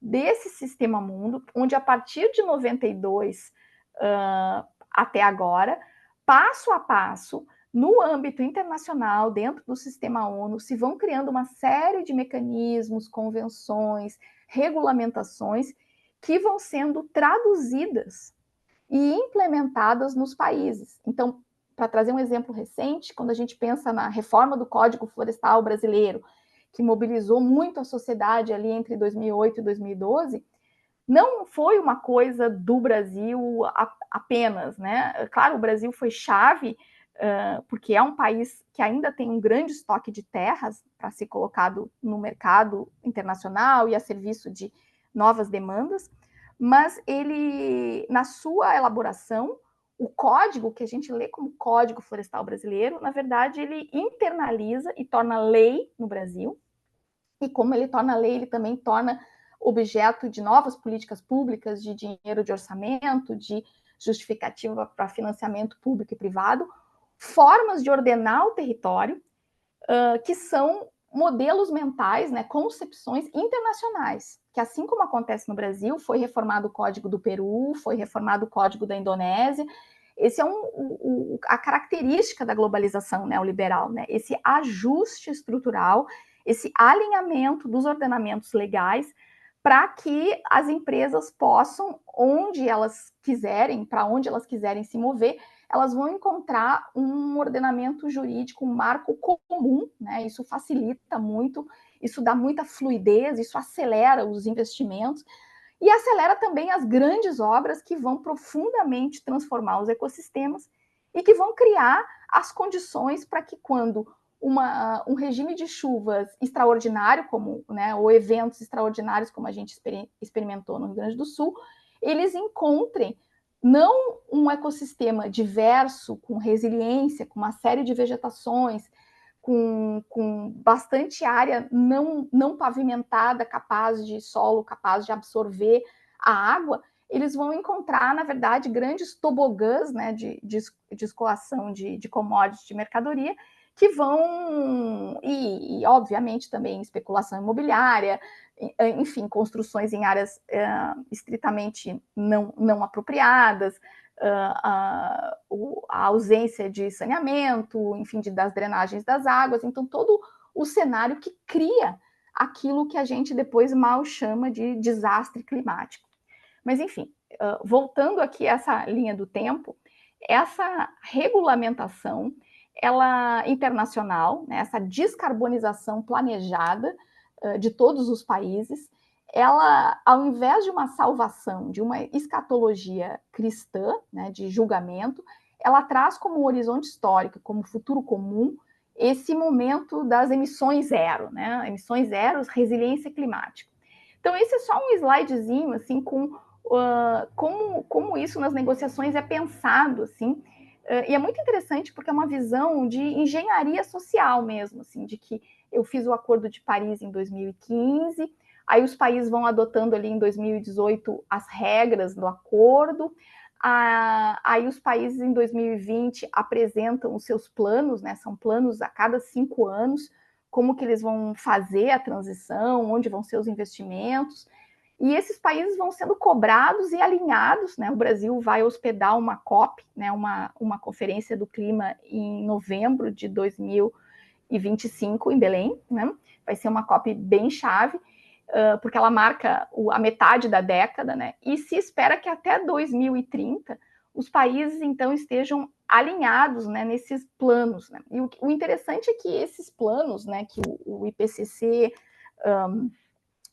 [SPEAKER 1] desse sistema mundo, onde a partir de 92 até agora, passo a passo, no âmbito internacional, dentro do sistema ONU, se vão criando uma série de mecanismos, convenções, regulamentações que vão sendo traduzidas e implementadas nos países. Então, para trazer um exemplo recente, quando a gente pensa na reforma do Código Florestal brasileiro, que mobilizou muito a sociedade ali entre 2008 e 2012, não foi uma coisa do Brasil apenas, né? Claro, o Brasil foi chave, porque é um país que ainda tem um grande estoque de terras para ser colocado no mercado internacional e a serviço de novas demandas, mas ele, na sua elaboração, o código, que a gente lê como Código Florestal Brasileiro, na verdade, ele internaliza e torna lei no Brasil, e como ele torna lei, ele também torna objeto de novas políticas públicas, de dinheiro de orçamento, de justificativa para financiamento público e privado, formas de ordenar o território, que são modelos mentais, né, concepções internacionais, que assim como acontece no Brasil, foi reformado o Código do Peru, foi reformado o Código da Indonésia. Esse é a característica da globalização neoliberal, né? Esse ajuste estrutural, esse alinhamento dos ordenamentos legais para que as empresas possam, onde elas quiserem, para onde elas quiserem se mover, elas vão encontrar um ordenamento jurídico, um marco comum, né? Isso facilita muito, isso dá muita fluidez, isso acelera os investimentos e acelera também as grandes obras que vão profundamente transformar os ecossistemas e que vão criar as condições para que quando um regime de chuvas extraordinário, como, né, ou eventos extraordinários, como a gente experimentou no Rio Grande do Sul, eles encontrem não um ecossistema diverso, com resiliência, com uma série de vegetações, com bastante área não pavimentada, capaz de solo, capaz de absorver a água, eles vão encontrar, na verdade, grandes tobogãs, né, de escoação de commodities, de mercadoria, que vão, e obviamente também especulação imobiliária, enfim, construções em áreas estritamente não apropriadas, a ausência de saneamento, enfim, das drenagens das águas, então todo o cenário que cria aquilo que a gente depois mal chama de desastre climático. Mas, enfim, voltando aqui a essa linha do tempo, essa regulamentação, ela internacional, né, essa descarbonização planejada de todos os países, ela, ao invés de uma salvação, de uma escatologia cristã, né, de julgamento, ela traz como horizonte histórico, como futuro comum, esse momento das emissões zero, né? Emissões zero, resiliência climática. Então, esse é só um slidezinho, assim, com como isso nas negociações é pensado, assim, e é muito interessante porque é uma visão de engenharia social mesmo, assim, de que eu fiz o Acordo de Paris em 2015, aí os países vão adotando ali em 2018 as regras do acordo, aí os países em 2020 apresentam os seus planos, né, são planos a cada 5 anos, como que eles vão fazer a transição, onde vão ser os investimentos, e esses países vão sendo cobrados e alinhados, né? O Brasil vai hospedar uma COP, né? uma conferência do clima em novembro de 2025 em Belém, né? Vai ser uma COP bem chave, porque ela marca a metade da década, né? E se espera que até 2030 os países então estejam alinhados, né, nesses planos, né? E o interessante é que esses planos, né, que o IPCC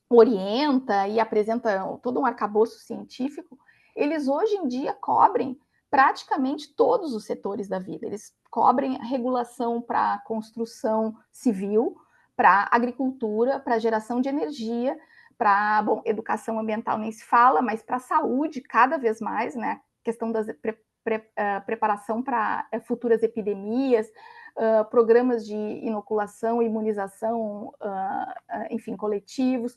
[SPEAKER 1] orienta e apresenta todo um arcabouço científico, eles hoje em dia cobrem praticamente todos os setores da vida. Eles cobrem regulação para construção civil, para agricultura, para geração de energia, para, bom, educação ambiental nem se fala, mas para a saúde cada vez mais, né? Questão da preparação para futuras epidemias, programas de inoculação, imunização, enfim, coletivos.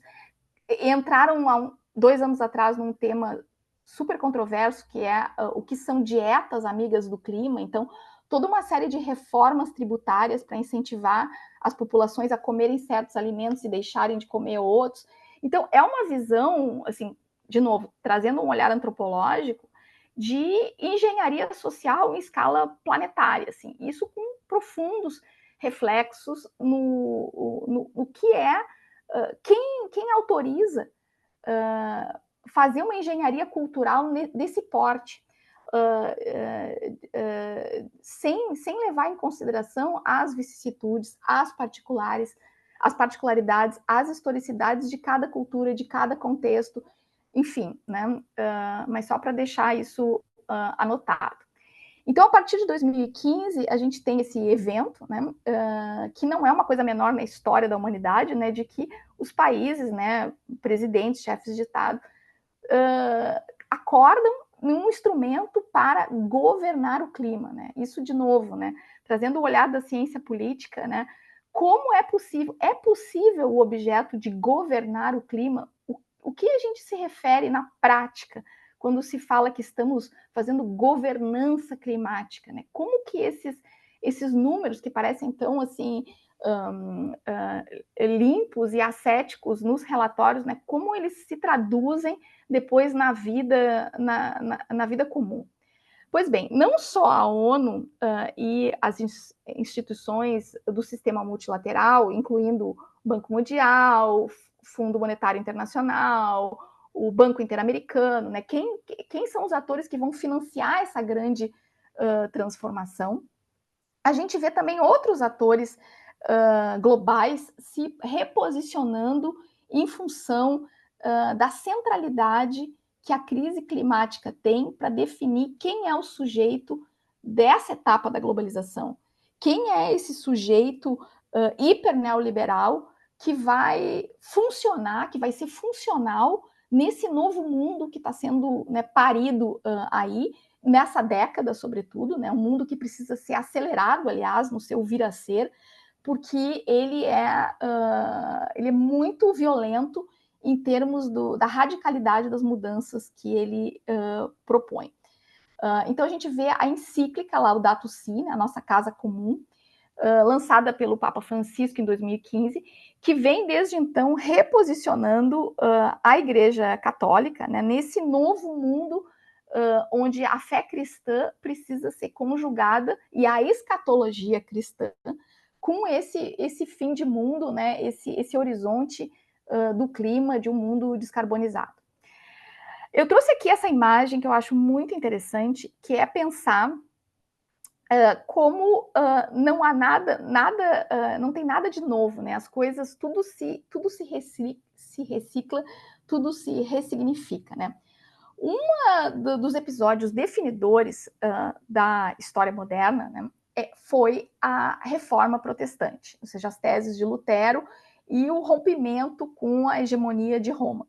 [SPEAKER 1] Entraram há 2 anos atrás num tema super controverso, que é o que são dietas amigas do clima. Então, toda uma série de reformas tributárias para incentivar as populações a comerem certos alimentos e deixarem de comer outros. Então, é uma visão, assim, de novo, trazendo um olhar antropológico, de engenharia social em escala planetária, assim, isso com profundos reflexos no que é quem autoriza fazer uma engenharia cultural desse porte, sem levar em consideração as vicissitudes, as particularidades, as historicidades de cada cultura, de cada contexto, enfim, né? Mas só para deixar isso anotado. Então, a partir de 2015, a gente tem esse evento, né, que não é uma coisa menor na história da humanidade, né, de que os países, né, presidentes, chefes de Estado, acordam num instrumento para governar o clima, né? Isso, de novo, né, trazendo o olhar da ciência política, né, como é possível? É possível o objeto de governar o clima? O que a gente se refere na prática quando se fala que estamos fazendo governança climática, né? Como que esses números que parecem tão assim limpos e ascéticos nos relatórios, né? Como eles se traduzem depois na vida comum? Pois bem, não só a ONU e as instituições do sistema multilateral, incluindo o Banco Mundial, o Fundo Monetário Internacional, o Banco Interamericano, né? Quem são os atores que vão financiar essa grande transformação? A gente vê também outros atores globais se reposicionando em função da centralidade que a crise climática tem para definir quem é o sujeito dessa etapa da globalização. Quem é esse sujeito hiper neoliberal que vai funcionar, que vai ser funcional nesse novo mundo que está sendo, né, parido aí, nessa década, sobretudo, né, um mundo que precisa ser acelerado, aliás, no seu vir a ser, porque ele é muito violento em termos da radicalidade das mudanças que ele propõe. Então, a gente vê a encíclica Laudato Si, né, a nossa casa comum, lançada pelo Papa Francisco em 2015, que vem desde então reposicionando a Igreja Católica, né, nesse novo mundo onde a fé cristã precisa ser conjugada e a escatologia cristã com esse fim de mundo, né, esse horizonte do clima de um mundo descarbonizado. Eu trouxe aqui essa imagem que eu acho muito interessante, que é pensar como não há não tem nada de novo, né? As coisas, tudo se recicla, tudo se ressignifica, né? Dos episódios definidores da história moderna, né, foi a Reforma Protestante, ou seja, as teses de Lutero e o rompimento com a hegemonia de Roma.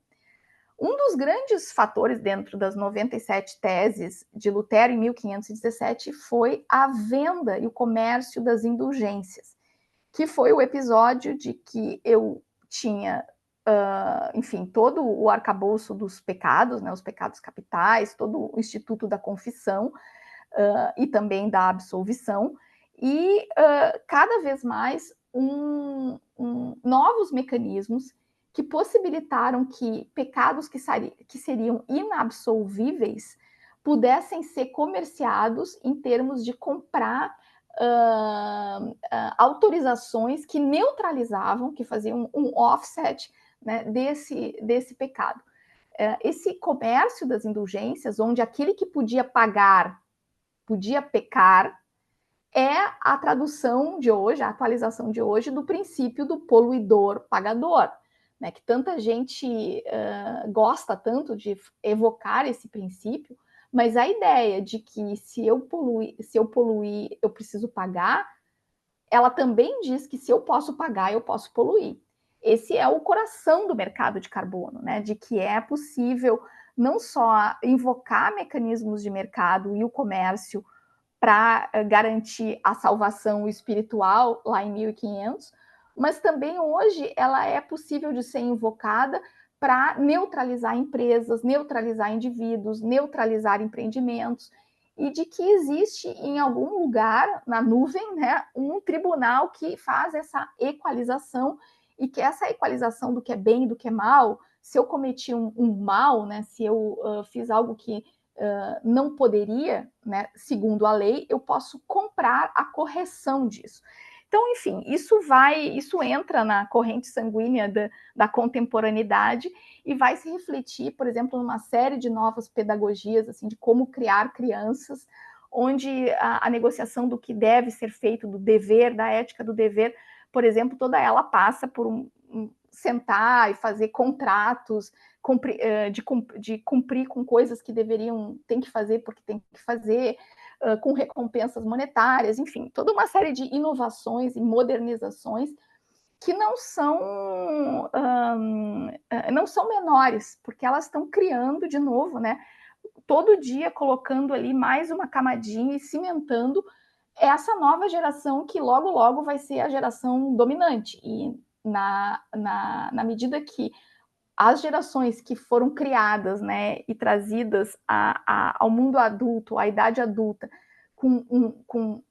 [SPEAKER 1] Um dos grandes fatores dentro das 97 teses de Lutero em 1517 foi a venda e o comércio das indulgências, que foi o episódio de que eu tinha, enfim, todo o arcabouço dos pecados, né, os pecados capitais, todo o instituto da confissão e também da absolvição, e cada vez mais novos mecanismos que possibilitaram que pecados que seriam inabsolvíveis pudessem ser comerciados em termos de comprar autorizações que neutralizavam, que faziam um offset, né, desse pecado. Esse comércio das indulgências, onde aquele que podia pagar podia pecar, é a tradução de hoje, a atualização de hoje do princípio do poluidor pagador, né? Que tanta gente gosta tanto de evocar esse princípio, mas a ideia de que se eu poluir, eu preciso pagar, ela também diz que se eu posso pagar, eu posso poluir. Esse é o coração do mercado de carbono, né? De que é possível não só invocar mecanismos de mercado e o comércio para garantir a salvação espiritual lá em 1500, mas também hoje ela é possível de ser invocada para neutralizar empresas, neutralizar indivíduos, neutralizar empreendimentos, e de que existe em algum lugar na nuvem, né, um tribunal que faz essa equalização, e que essa equalização do que é bem e do que é mal, se eu cometi um mal, né, se eu fiz algo que não poderia, né, segundo a lei, eu posso comprar a correção disso. Então, enfim, isso entra na corrente sanguínea da contemporaneidade e vai se refletir, por exemplo, numa série de novas pedagogias, assim, de como criar crianças, onde a negociação do que deve ser feito, do dever, da ética do dever, por exemplo, toda ela passa por sentar e fazer contratos, de cumprir com coisas que tem que fazer porque tem que fazer, com recompensas monetárias, enfim, toda uma série de inovações e modernizações que não são menores, porque elas estão criando de novo, né? Todo dia colocando ali mais uma camadinha e cimentando essa nova geração que logo, logo vai ser a geração dominante. E na medida que as gerações que foram criadas, né, e trazidas ao mundo adulto, à idade adulta, com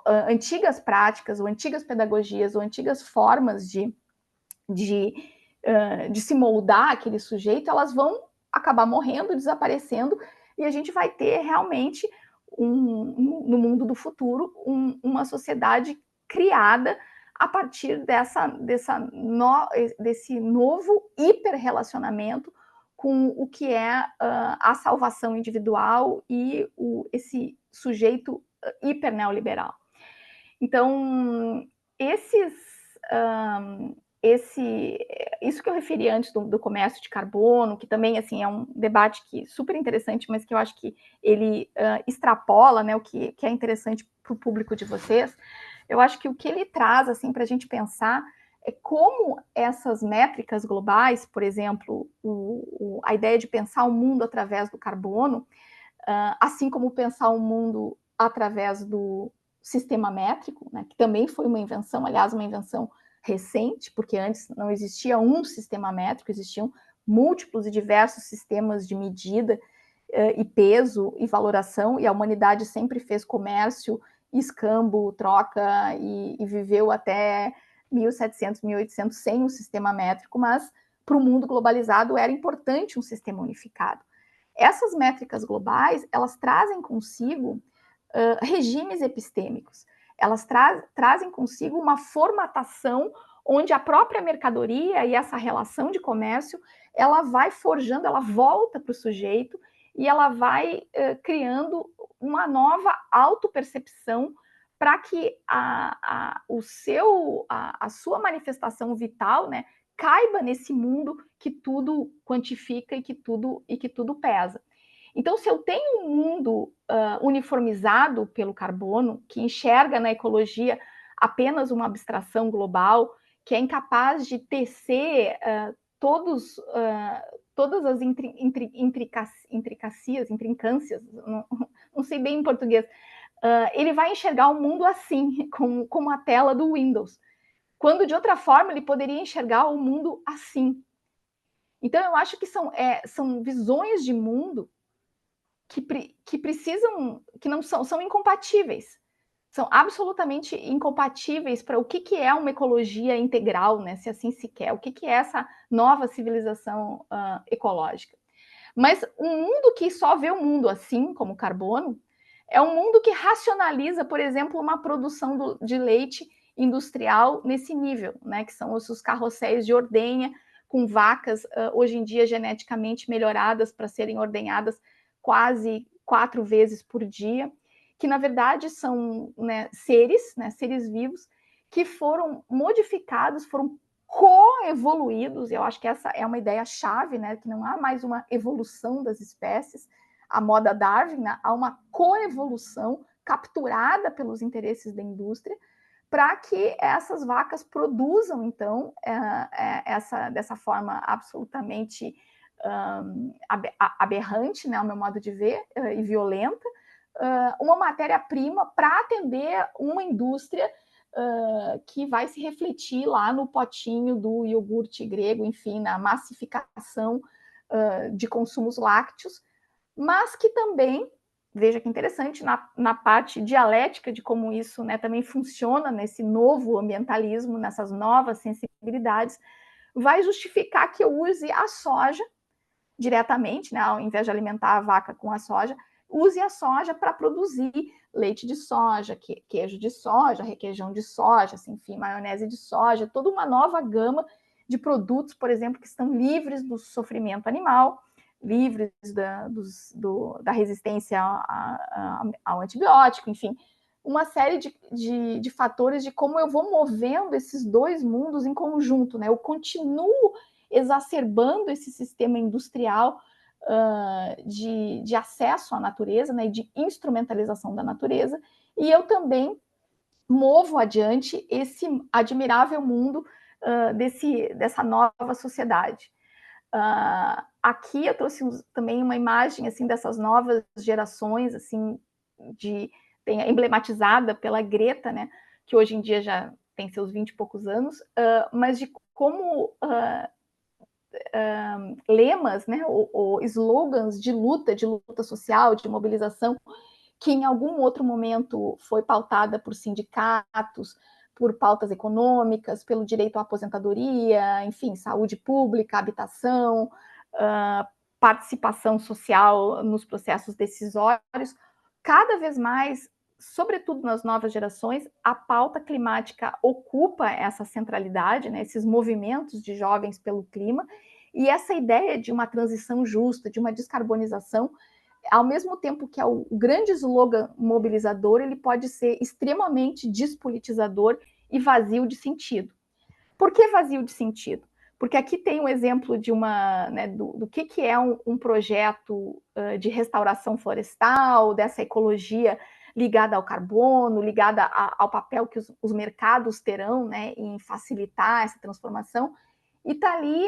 [SPEAKER 1] antigas práticas, ou antigas pedagogias, ou antigas formas de se moldar aquele sujeito, elas vão acabar morrendo, desaparecendo, e a gente vai ter realmente, no mundo do futuro, uma sociedade criada a partir desse novo hiperrelacionamento com o que é a salvação individual e esse sujeito hiper neoliberal. Então, isso que eu referi antes do comércio de carbono, que também assim, é um debate super interessante, mas que eu acho que ele extrapola, né, o que é interessante para o público de vocês. Eu acho que o que ele traz assim, para a gente pensar é como essas métricas globais, por exemplo, a ideia de pensar o mundo através do carbono, assim como pensar o mundo através do sistema métrico, né, que também foi uma invenção, aliás, uma invenção recente, porque antes não existia um sistema métrico, existiam múltiplos e diversos sistemas de medida e peso e valoração, e a humanidade sempre fez comércio, escambo, troca, e viveu até 1700, 1800 sem um sistema métrico, mas para o mundo globalizado era importante um sistema unificado. Essas métricas globais, elas trazem consigo regimes epistêmicos, elas trazem consigo uma formatação onde a própria mercadoria e essa relação de comércio, ela vai forjando, ela volta para o sujeito e ela vai criando uma nova autopercepção para que a sua manifestação vital, né, caiba nesse mundo que tudo quantifica e que tudo pesa. Então, se eu tenho um mundo uniformizado pelo carbono, que enxerga na ecologia apenas uma abstração global, que é incapaz de tecer todas as intricâncias, não sei bem em português, ele vai enxergar o mundo assim, como a tela do Windows, quando de outra forma ele poderia enxergar o mundo assim. Então, eu acho que são visões de mundo que precisam, que não são incompatíveis, são absolutamente incompatíveis para o que é uma ecologia integral, né, se assim se quer, o que é essa nova civilização ecológica. Mas um mundo que só vê o mundo assim, como carbono, é um mundo que racionaliza, por exemplo, uma produção de leite industrial nesse nível, né, que são os carrosséis de ordenha, com vacas hoje em dia geneticamente melhoradas para serem ordenhadas quase 4 vezes por dia, que na verdade são, né, seres vivos, que foram modificados, foram coevoluídos. Eu acho que essa é uma ideia-chave, né, que não há mais uma evolução das espécies, a moda Darwin, né, há uma coevolução capturada pelos interesses da indústria, para que essas vacas produzam, então, dessa forma absolutamente aberrante, né, ao meu modo de ver, e violenta, uma matéria-prima para atender uma indústria que vai se refletir lá no potinho do iogurte grego, enfim, na massificação de consumos lácteos, mas que também, veja que interessante, na parte dialética de como isso, né, também funciona nesse novo ambientalismo, nessas novas sensibilidades, vai justificar que eu use a soja diretamente, né, ao invés de alimentar a vaca com a soja, use a soja para produzir leite de soja, queijo de soja, requeijão de soja, assim, enfim, maionese de soja, toda uma nova gama de produtos, por exemplo, que estão livres do sofrimento animal, livres da resistência ao antibiótico, enfim, uma série de fatores de como eu vou movendo esses dois mundos em conjunto, né? Eu continuo exacerbando esse sistema industrial de acesso à natureza, né, de instrumentalização da natureza, e eu também movo adiante esse admirável mundo dessa nova sociedade. Aqui eu trouxe também uma imagem assim dessas novas gerações, assim, emblematizada pela Greta, né, que hoje em dia já tem seus 20 e poucos anos, mas de como lemas, né, ou slogans de luta social, de mobilização, que em algum outro momento foi pautada por sindicatos, por pautas econômicas, pelo direito à aposentadoria, enfim, saúde pública, habitação, participação social nos processos decisórios. Cada vez mais, sobretudo nas novas gerações, a pauta climática ocupa essa centralidade, né, esses movimentos de jovens pelo clima, e essa ideia de uma transição justa, de uma descarbonização, ao mesmo tempo que é o grande slogan mobilizador, ele pode ser extremamente despolitizador e vazio de sentido. Por que vazio de sentido? Porque aqui tem um exemplo de né, do que é um projeto de restauração florestal, dessa ecologia ligada ao carbono, ligada ao papel que os mercados terão, né, em facilitar essa transformação. E está ali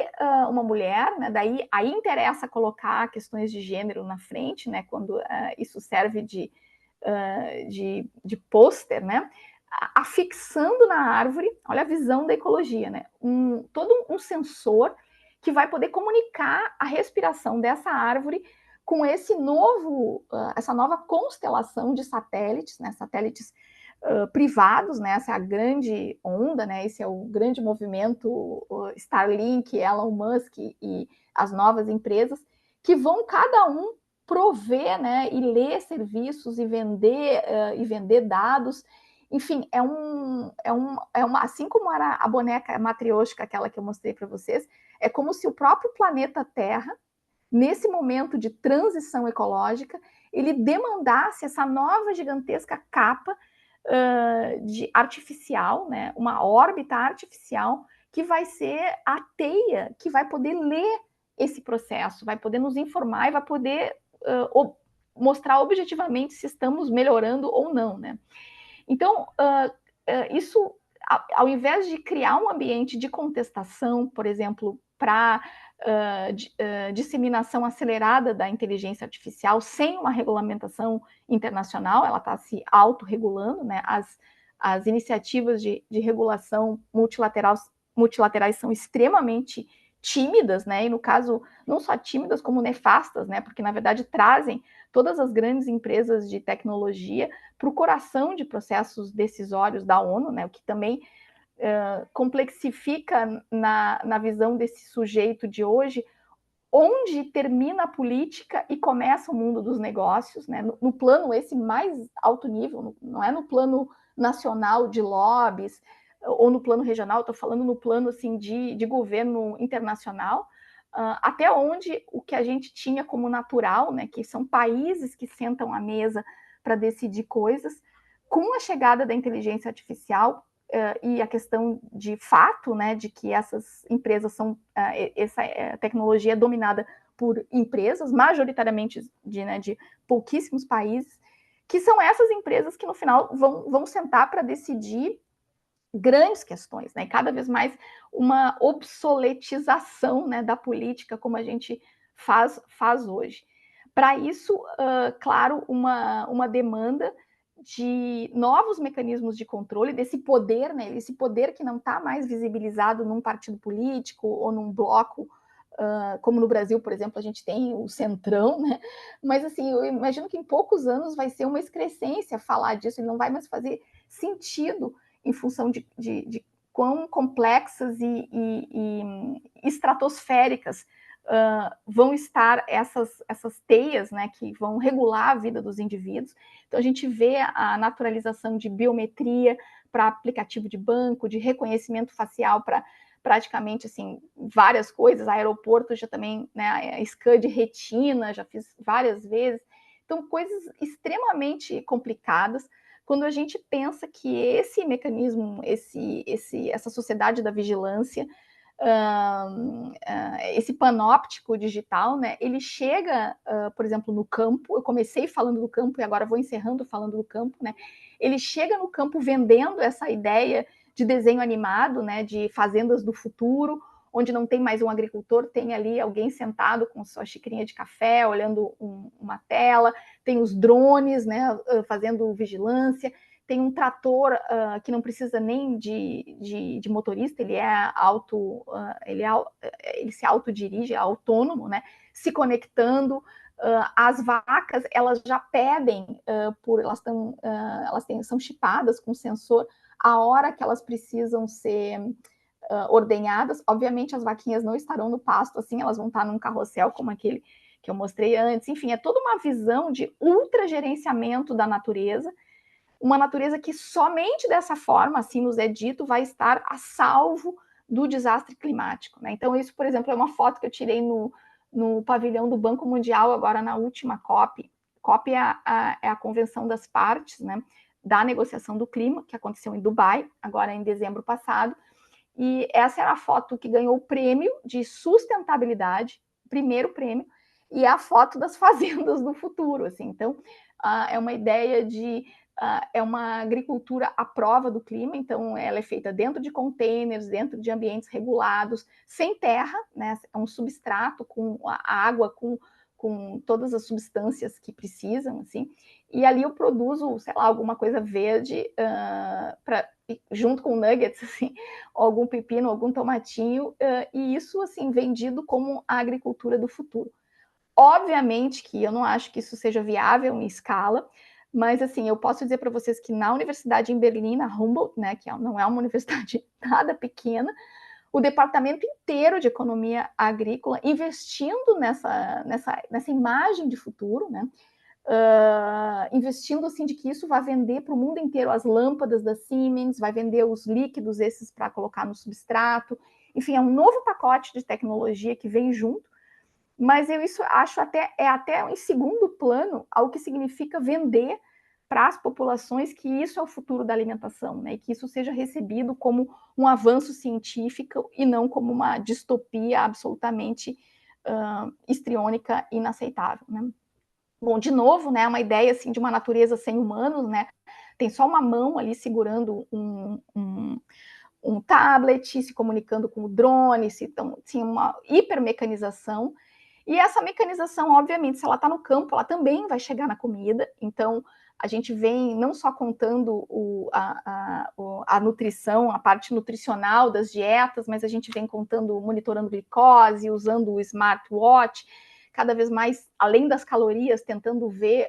[SPEAKER 1] uma mulher, né, daí aí interessa colocar questões de gênero na frente, né, quando isso serve de pôster, né, afixando na árvore, olha a visão da ecologia, né, todo um sensor que vai poder comunicar a respiração dessa árvore com essa nova constelação de satélites, né, satélites privados, né? Essa é a grande onda, né? Esse é o grande movimento Starlink, Elon Musk e as novas empresas que vão cada um prover, né? E ler serviços e vender dados. Enfim, é uma, assim como era a boneca matrioshka, aquela que eu mostrei para vocês, é como se o próprio planeta Terra, nesse momento de transição ecológica, ele demandasse essa nova gigantesca capa artificial, né, uma órbita artificial que vai ser a teia que vai poder ler esse processo, vai poder nos informar e vai poder mostrar objetivamente se estamos melhorando ou não, né? Então, isso, ao invés de criar um ambiente de contestação, por exemplo, para disseminação acelerada da inteligência artificial sem uma regulamentação internacional, ela está se autorregulando, né? As iniciativas de regulação multilaterais são extremamente tímidas, né? E no caso, não só tímidas, como nefastas, né? Porque, na verdade, trazem todas as grandes empresas de tecnologia para o coração de processos decisórios da ONU, né? O que também complexifica na visão desse sujeito de hoje, onde termina a política e começa o mundo dos negócios, né? No plano esse mais alto nível, não é no plano nacional de lobbies ou no plano regional, estou falando no plano assim de governo internacional, até onde o que a gente tinha como natural, né, que são países que sentam à mesa para decidir coisas. Com a chegada da inteligência artificial e a questão de fato, né, de que essas empresas são, essa tecnologia é dominada por empresas, majoritariamente de pouquíssimos países, que são essas empresas que no final vão sentar para decidir grandes questões, né? Cada vez mais uma obsoletização, né, da política como a gente faz hoje. Para isso, claro, uma demanda de novos mecanismos de controle desse poder, né? Esse poder que não está mais visibilizado num partido político ou num bloco, como no Brasil, por exemplo, a gente tem o Centrão, né? Mas assim, eu imagino que em poucos anos vai ser uma excrescência falar disso, e não vai mais fazer sentido em função de quão complexas e estratosféricas vão estar essas teias, né, que vão regular a vida dos indivíduos. Então, a gente vê a naturalização de biometria para aplicativo de banco, de reconhecimento facial para praticamente, assim, várias coisas. Aeroporto já também, né, a scan de retina, já fiz várias vezes. Então, coisas extremamente complicadas, quando a gente pensa que esse mecanismo, essa sociedade da vigilância, esse panóptico digital, né, ele chega, por exemplo, no campo. Eu comecei falando do campo e agora vou encerrando falando do campo, né? Ele chega no campo vendendo essa ideia de desenho animado, né, de fazendas do futuro, onde não tem mais um agricultor, tem ali alguém sentado com sua xicrinha de café, olhando uma tela, tem os drones, né, fazendo vigilância, tem um trator que não precisa nem de motorista, ele ele se autodirige, é autônomo, né, se conectando. As vacas, elas já pedem, são chipadas com sensor a hora que elas precisam ser ordenhadas. Obviamente, as vaquinhas não estarão no pasto assim, elas vão estar num carrossel como aquele que eu mostrei antes. Enfim, é toda uma visão de ultra gerenciamento da natureza, uma natureza que somente dessa forma, assim nos é dito, vai estar a salvo do desastre climático, né? Então, isso, por exemplo, é uma foto que eu tirei no pavilhão do Banco Mundial, agora na última COP. COP é a convenção das partes, né, da negociação do clima, que aconteceu em Dubai, agora em dezembro passado. E essa era a foto que ganhou o prêmio de sustentabilidade, primeiro prêmio, e é a foto das fazendas do futuro, assim. Então, é uma ideia de é uma agricultura à prova do clima. Então ela é feita dentro de containers, dentro de ambientes regulados, sem terra, né? É um substrato com a água, com todas as substâncias que precisam, assim. E ali eu produzo, sei lá, alguma coisa verde junto com nuggets, assim, algum pepino, algum tomatinho, e isso, assim, vendido como a agricultura do futuro. Obviamente que eu não acho que isso seja viável em escala, mas assim, eu posso dizer para vocês que na universidade em Berlim, na Humboldt, né, que não é uma universidade nada pequena, o departamento inteiro de economia agrícola investindo nessa imagem de futuro, né, investindo assim de que isso vai vender para o mundo inteiro as lâmpadas da Siemens, vai vender os líquidos esses para colocar no substrato. Enfim, é um novo pacote de tecnologia que vem junto, mas eu isso acho até em segundo plano ao que significa vender para as populações que isso é o futuro da alimentação, né? E que isso seja recebido como um avanço científico e não como uma distopia absolutamente histriônica e inaceitável, né? Bom, de novo, né, uma ideia assim de uma natureza sem humanos, né? Tem só uma mão ali segurando um tablet, se comunicando com o drone, então, assim, uma hipermecanização. E essa mecanização, obviamente, se ela está no campo, ela também vai chegar na comida. Então, a gente vem não só contando a nutrição, a parte nutricional das dietas, mas a gente vem contando, monitorando glicose, usando o smartwatch, cada vez mais, além das calorias, tentando ver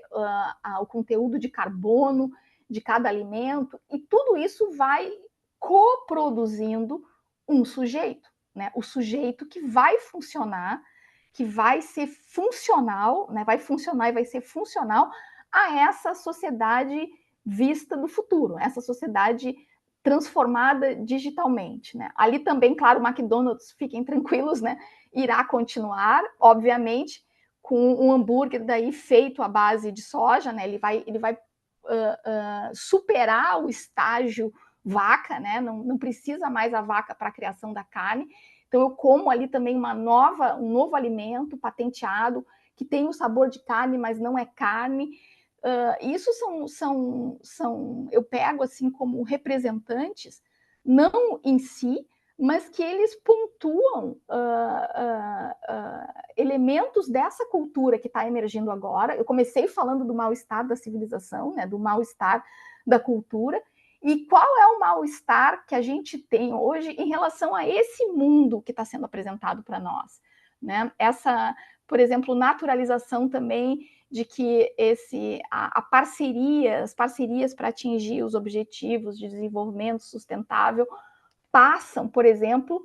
[SPEAKER 1] o conteúdo de carbono de cada alimento. E tudo isso vai coproduzindo um sujeito, né? O sujeito que vai funcionar, que vai ser funcional, né? Vai funcionar e vai ser funcional a essa sociedade vista do futuro, essa sociedade transformada digitalmente, né? Ali também, claro, o McDonald's, fiquem tranquilos, né? Irá continuar, obviamente, com um hambúrguer daí feito à base de soja, né? Ele vai superar o estágio vaca, né? Não precisa mais a vaca para a criação da carne. Então eu como ali também um novo alimento patenteado que tem o sabor de carne, mas não é carne. Isso eu pego assim como representantes, não em si, mas que eles pontuam elementos dessa cultura que está emergindo agora. Eu comecei falando do mal-estar da civilização, né, do mal-estar da cultura, e qual é o mal-estar que a gente tem hoje em relação a esse mundo que está sendo apresentado para nós, né? Essa, por exemplo, naturalização também de que as parcerias para atingir os objetivos de desenvolvimento sustentável passam, por exemplo,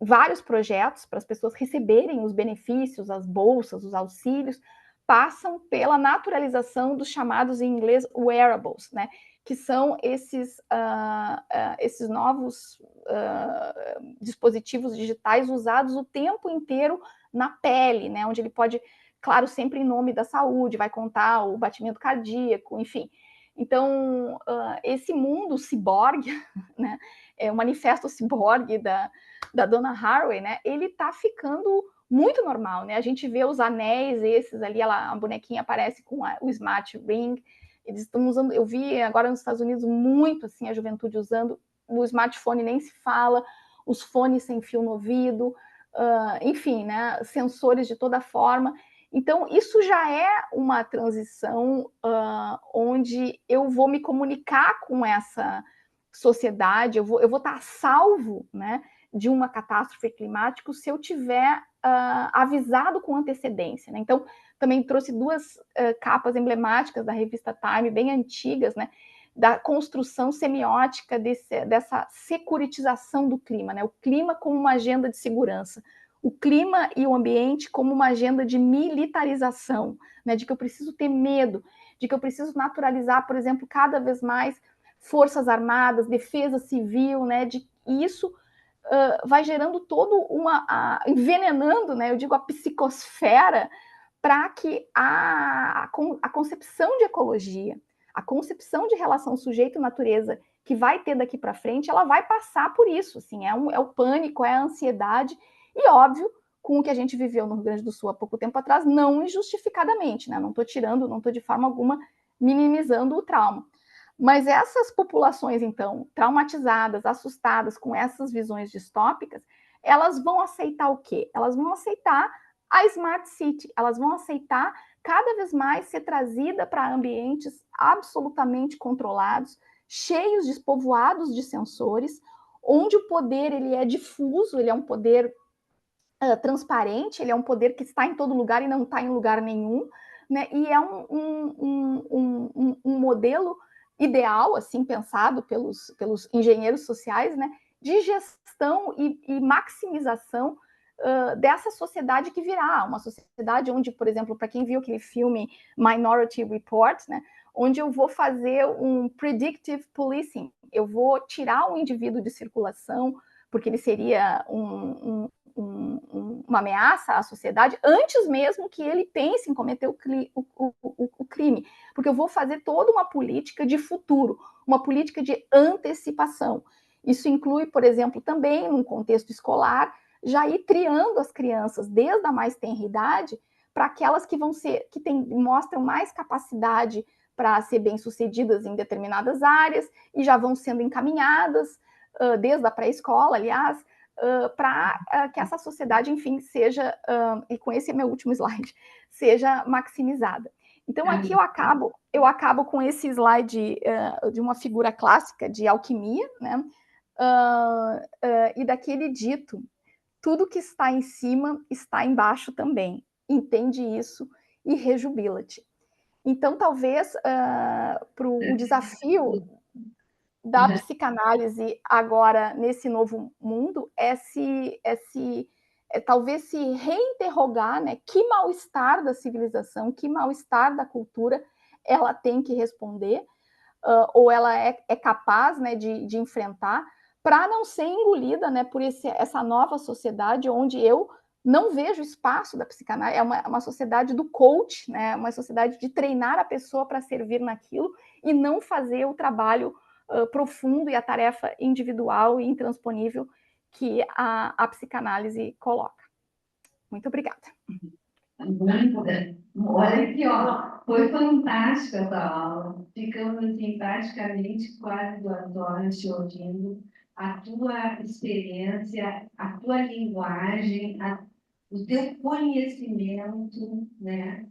[SPEAKER 1] vários projetos para as pessoas receberem os benefícios, as bolsas, os auxílios, passam pela naturalização dos chamados em inglês wearables, né? Que são esses novos dispositivos digitais usados o tempo inteiro na pele, né? Onde ele pode, claro, sempre em nome da saúde, vai contar o batimento cardíaco, enfim. Então, esse mundo ciborgue, né? O manifesto ciborgue da Donna Haraway, né? Ele está ficando muito normal, né? A gente vê os anéis esses ali, a bonequinha aparece com o Smart Ring. Eles estão usando, eu vi agora nos Estados Unidos muito assim a juventude usando, o smartphone nem se fala, os fones sem fio no ouvido, enfim, né? Sensores de toda forma. Então, isso já é uma transição onde eu vou me comunicar com essa sociedade, eu vou estar salvo, né, de uma catástrofe climática se eu tiver avisado com antecedência, né? Então, também trouxe duas capas emblemáticas da revista Time, bem antigas, né, da construção semiótica dessa securitização do clima, né? O clima como uma agenda de segurança, o clima e o ambiente como uma agenda de militarização, né? De que eu preciso ter medo, de que eu preciso naturalizar, por exemplo, cada vez mais forças armadas, defesa civil, né? E isso vai gerando todo envenenando, né? Eu digo a psicosfera, para que a concepção de ecologia, a concepção de relação sujeito-natureza que vai ter daqui para frente, ela vai passar por isso, assim, é o pânico, é a ansiedade, e óbvio, com o que a gente viveu no Rio Grande do Sul há pouco tempo atrás, não injustificadamente, né? Não estou de forma alguma minimizando o trauma. Mas essas populações, então, traumatizadas, assustadas com essas visões distópicas, elas vão aceitar o quê? Elas vão aceitar a Smart City, elas vão aceitar cada vez mais ser trazida para ambientes absolutamente controlados, cheios, despovoados de sensores, onde o poder ele é difuso, ele é um poder transparente, ele é um poder que está em todo lugar e não está em lugar nenhum, né? E é um modelo ideal, assim, pensado pelos engenheiros sociais, né? De gestão e maximização dessa sociedade que virá, uma sociedade onde, por exemplo, para quem viu aquele filme Minority Report, né? Onde eu vou fazer um predictive policing, eu vou tirar um indivíduo de circulação, porque ele seria uma ameaça à sociedade, antes mesmo que ele pense em cometer o crime, porque eu vou fazer toda uma política de futuro, uma política de antecipação. Isso inclui, por exemplo, também, num contexto escolar, já ir triando as crianças desde a mais tenra idade para aquelas que mostram mais capacidade para ser bem-sucedidas em determinadas áreas e já vão sendo encaminhadas desde a pré-escola, aliás, para que essa sociedade, enfim, seja, e com esse é meu último slide, seja maximizada. Então, aqui eu acabo com esse slide de uma figura clássica de alquimia, né? E daquele dito, tudo que está em cima está embaixo também. Entende isso e rejubila-te. Então, talvez para o desafio da psicanálise agora nesse novo mundo talvez se reinterrogar, né? Que mal-estar da civilização, que mal-estar da cultura ela tem que responder, ou ela é capaz, né, de enfrentar, para não ser engolida, né, por essa nova sociedade onde eu não vejo espaço da psicanálise, é uma sociedade do coach, né? Uma sociedade de treinar a pessoa para servir naquilo e não fazer o trabalho profundo e a tarefa individual e intransponível que a psicanálise coloca. Muito obrigada.
[SPEAKER 2] Olha aqui, ó, foi fantástica essa aula. Ficamos assim, praticamente quase 2 horas te ouvindo. A tua experiência, a tua linguagem, o teu conhecimento, né?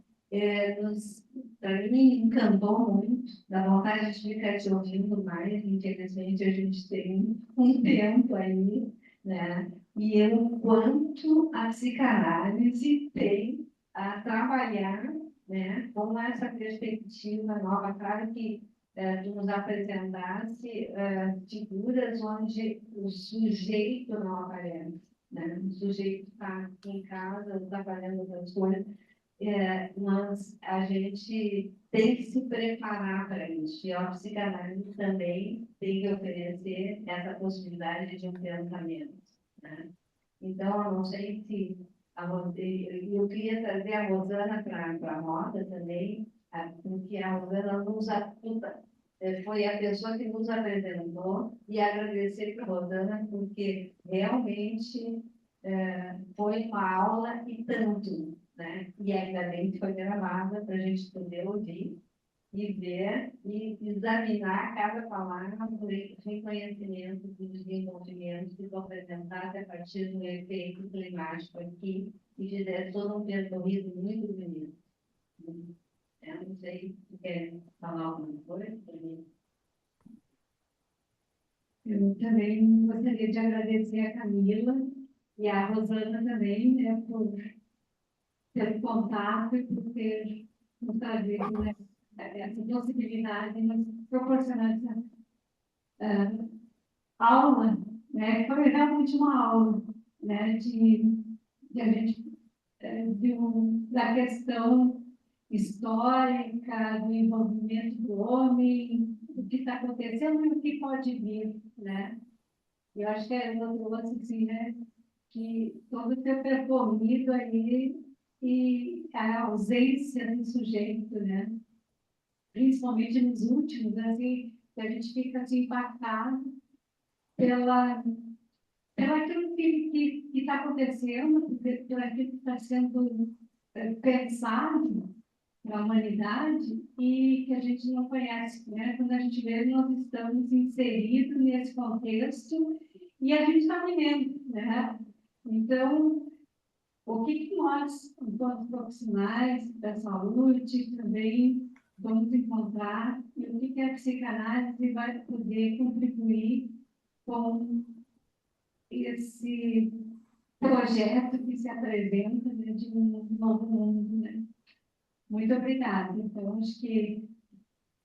[SPEAKER 2] Para mim, encantou muito. Dá vontade de ficar te ouvindo mais. Infelizmente, a gente tem um tempo aí, né? E o quanto a psicanálise tem a trabalhar, né, com essa perspectiva nova. Claro que tu nos apresentasse figuras onde o sujeito não aparece, né? O sujeito está em casa, trabalhando outras coisas. Mas a gente tem que se preparar para isso. E a psicanálise também tem que oferecer essa possibilidade de um pensamento, né? Então, eu não sei se eu queria trazer a Rosana para a roda também, porque a Rosana foi a pessoa que nos apresentou, e agradecer para a Rosana, porque realmente foi uma aula e tanto, né? E ainda bem que foi gravada para a gente poder ouvir e ver e examinar cada palavra por reconhecimento dos desenvolvimentos que são apresentados a partir do efeito climático aqui e fizer todo um percorrido muito bonito. Eu não sei se quer falar alguma coisa para mim. Eu também gostaria de agradecer a Camila e a Rosana também, né, pelo contato e por ter nos trazido, né, essa possibilidade, nos proporcionar essa aula, né? Foi realmente uma aula, né? De a gente, da questão histórica, do envolvimento do homem, o que está acontecendo e o que pode vir, né? Eu acho que é um lance assim, né? Que todo o teu percorrido aí e a ausência do sujeito, né? Principalmente nos últimos, assim, que a gente fica assim, impactado pelo aquilo que está acontecendo, pelo aquilo que está sendo pensado na humanidade e que a gente não conhece, né? Quando a gente vê, nós estamos inseridos nesse contexto e a gente está vivendo, né? Então, o que nós, enquanto profissionais da saúde, também vamos encontrar e o que a psicanálise vai poder contribuir com esse projeto que se apresenta, né, de um novo mundo, né? Muito obrigada. Então, acho que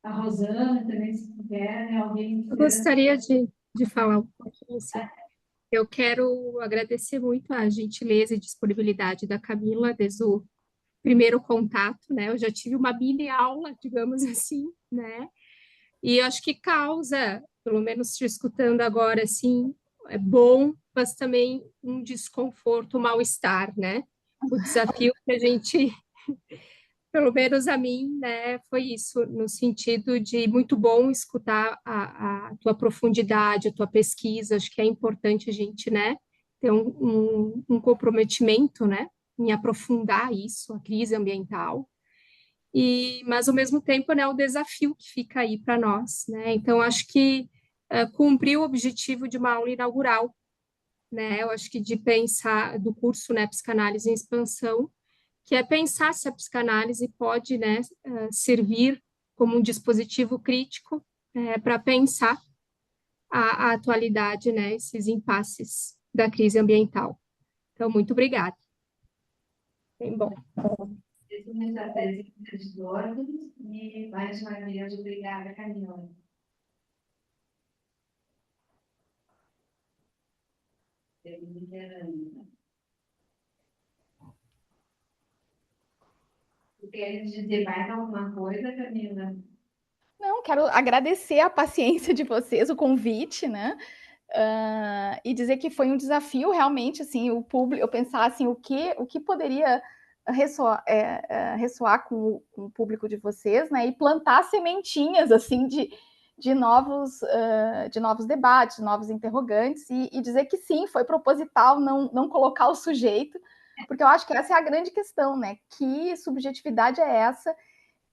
[SPEAKER 2] a Rosana também, se puder, né, alguém
[SPEAKER 3] Eu
[SPEAKER 2] queira...
[SPEAKER 3] gostaria de falar um pouquinho, assim. Eu quero agradecer muito a gentileza e disponibilidade da Camila desde o primeiro contato, né? Eu já tive uma mini aula, digamos assim, né? E eu acho que causa, pelo menos te escutando agora, assim, é bom, mas também um desconforto, um mal-estar, né? O desafio que a gente, pelo menos a mim, né, foi isso, no sentido de muito bom escutar a tua profundidade, a tua pesquisa. Acho que é importante a gente, né, ter um comprometimento, né, em aprofundar isso, a crise ambiental. Mas ao mesmo tempo, né, o desafio que fica aí para nós, né? Então acho que cumprir o objetivo de uma aula inaugural, né? Eu acho que de pensar do curso, né, Psicanálise em Expansão, que é pensar se a psicanálise pode, né, servir como um dispositivo crítico para pensar a atualidade, né, esses impasses da crise ambiental. Então, muito obrigada. Bem bom.
[SPEAKER 2] Esse é a presença de todos e, mais uma vez, obrigada, Camila. Tu queres dizer mais alguma coisa, Camila?
[SPEAKER 1] Não, quero agradecer a paciência de vocês, o convite, né? e dizer que foi um desafio realmente, assim, o público, eu pensar assim, o que poderia ressoar com o público de vocês, né? E plantar sementinhas assim de novos debates, novos interrogantes, e dizer que sim, foi proposital não colocar o sujeito, porque eu acho que essa é a grande questão, né? Que subjetividade é essa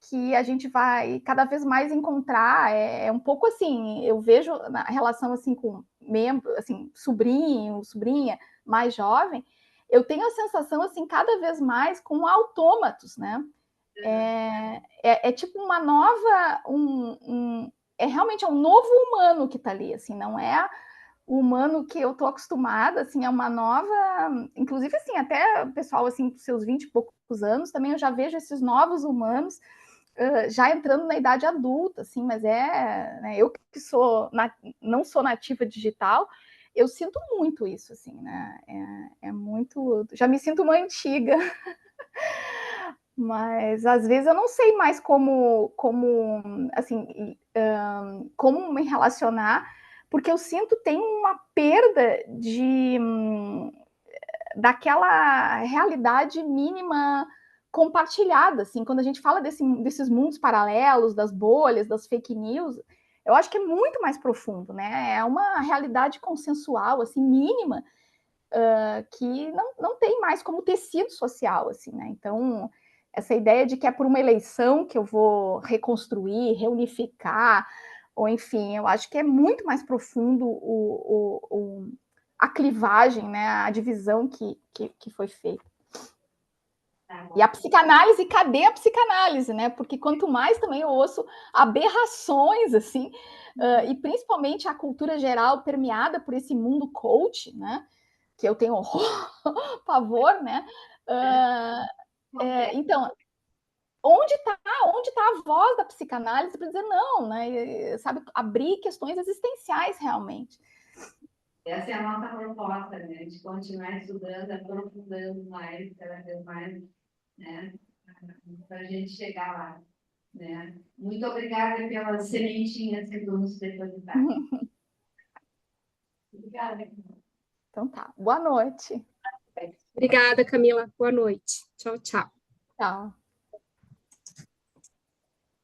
[SPEAKER 1] que a gente vai cada vez mais encontrar? É um pouco assim, eu vejo na relação assim com membro, assim, sobrinho, sobrinha mais jovem, eu tenho a sensação assim cada vez mais com autômatos, né? É tipo uma nova, é realmente um novo humano que está ali, assim, não é o humano que eu tô acostumada, assim, é uma nova, inclusive assim, até o pessoal assim, com seus 20 e poucos anos, também eu já vejo esses novos humanos já entrando na idade adulta, assim, mas né, eu que não sou nativa digital, eu sinto muito isso, assim, né? É muito. Já me sinto uma antiga, mas às vezes eu não sei mais assim, como me relacionar, porque eu sinto tem uma perda daquela realidade mínima compartilhada, assim, quando a gente fala desses mundos paralelos, das bolhas, das fake news, eu acho que é muito mais profundo, né? É uma realidade consensual, assim, mínima, que não tem mais como tecido social, assim, né? Então, essa ideia de que é por uma eleição que eu vou reconstruir, reunificar, ou enfim, eu acho que é muito mais profundo a clivagem, né? A divisão que foi feita. E a psicanálise, cadê a psicanálise, né? Porque quanto mais também eu ouço aberrações, assim, e principalmente a cultura geral permeada por esse mundo coach, né? Que eu tenho pavor, né? Então, onde está a voz da psicanálise para dizer não, né? Sabe, abrir questões existenciais realmente.
[SPEAKER 2] Essa é a nossa proposta, né? De continuar estudando, aprofundando mais, cada vez mais, né? Para a gente chegar lá, né? Muito obrigada pelas sementinhas que tu nos depositaram. Obrigada.
[SPEAKER 1] Então tá. Boa noite.
[SPEAKER 3] Obrigada, Camila. Boa noite. Tchau, tchau.
[SPEAKER 1] Tchau.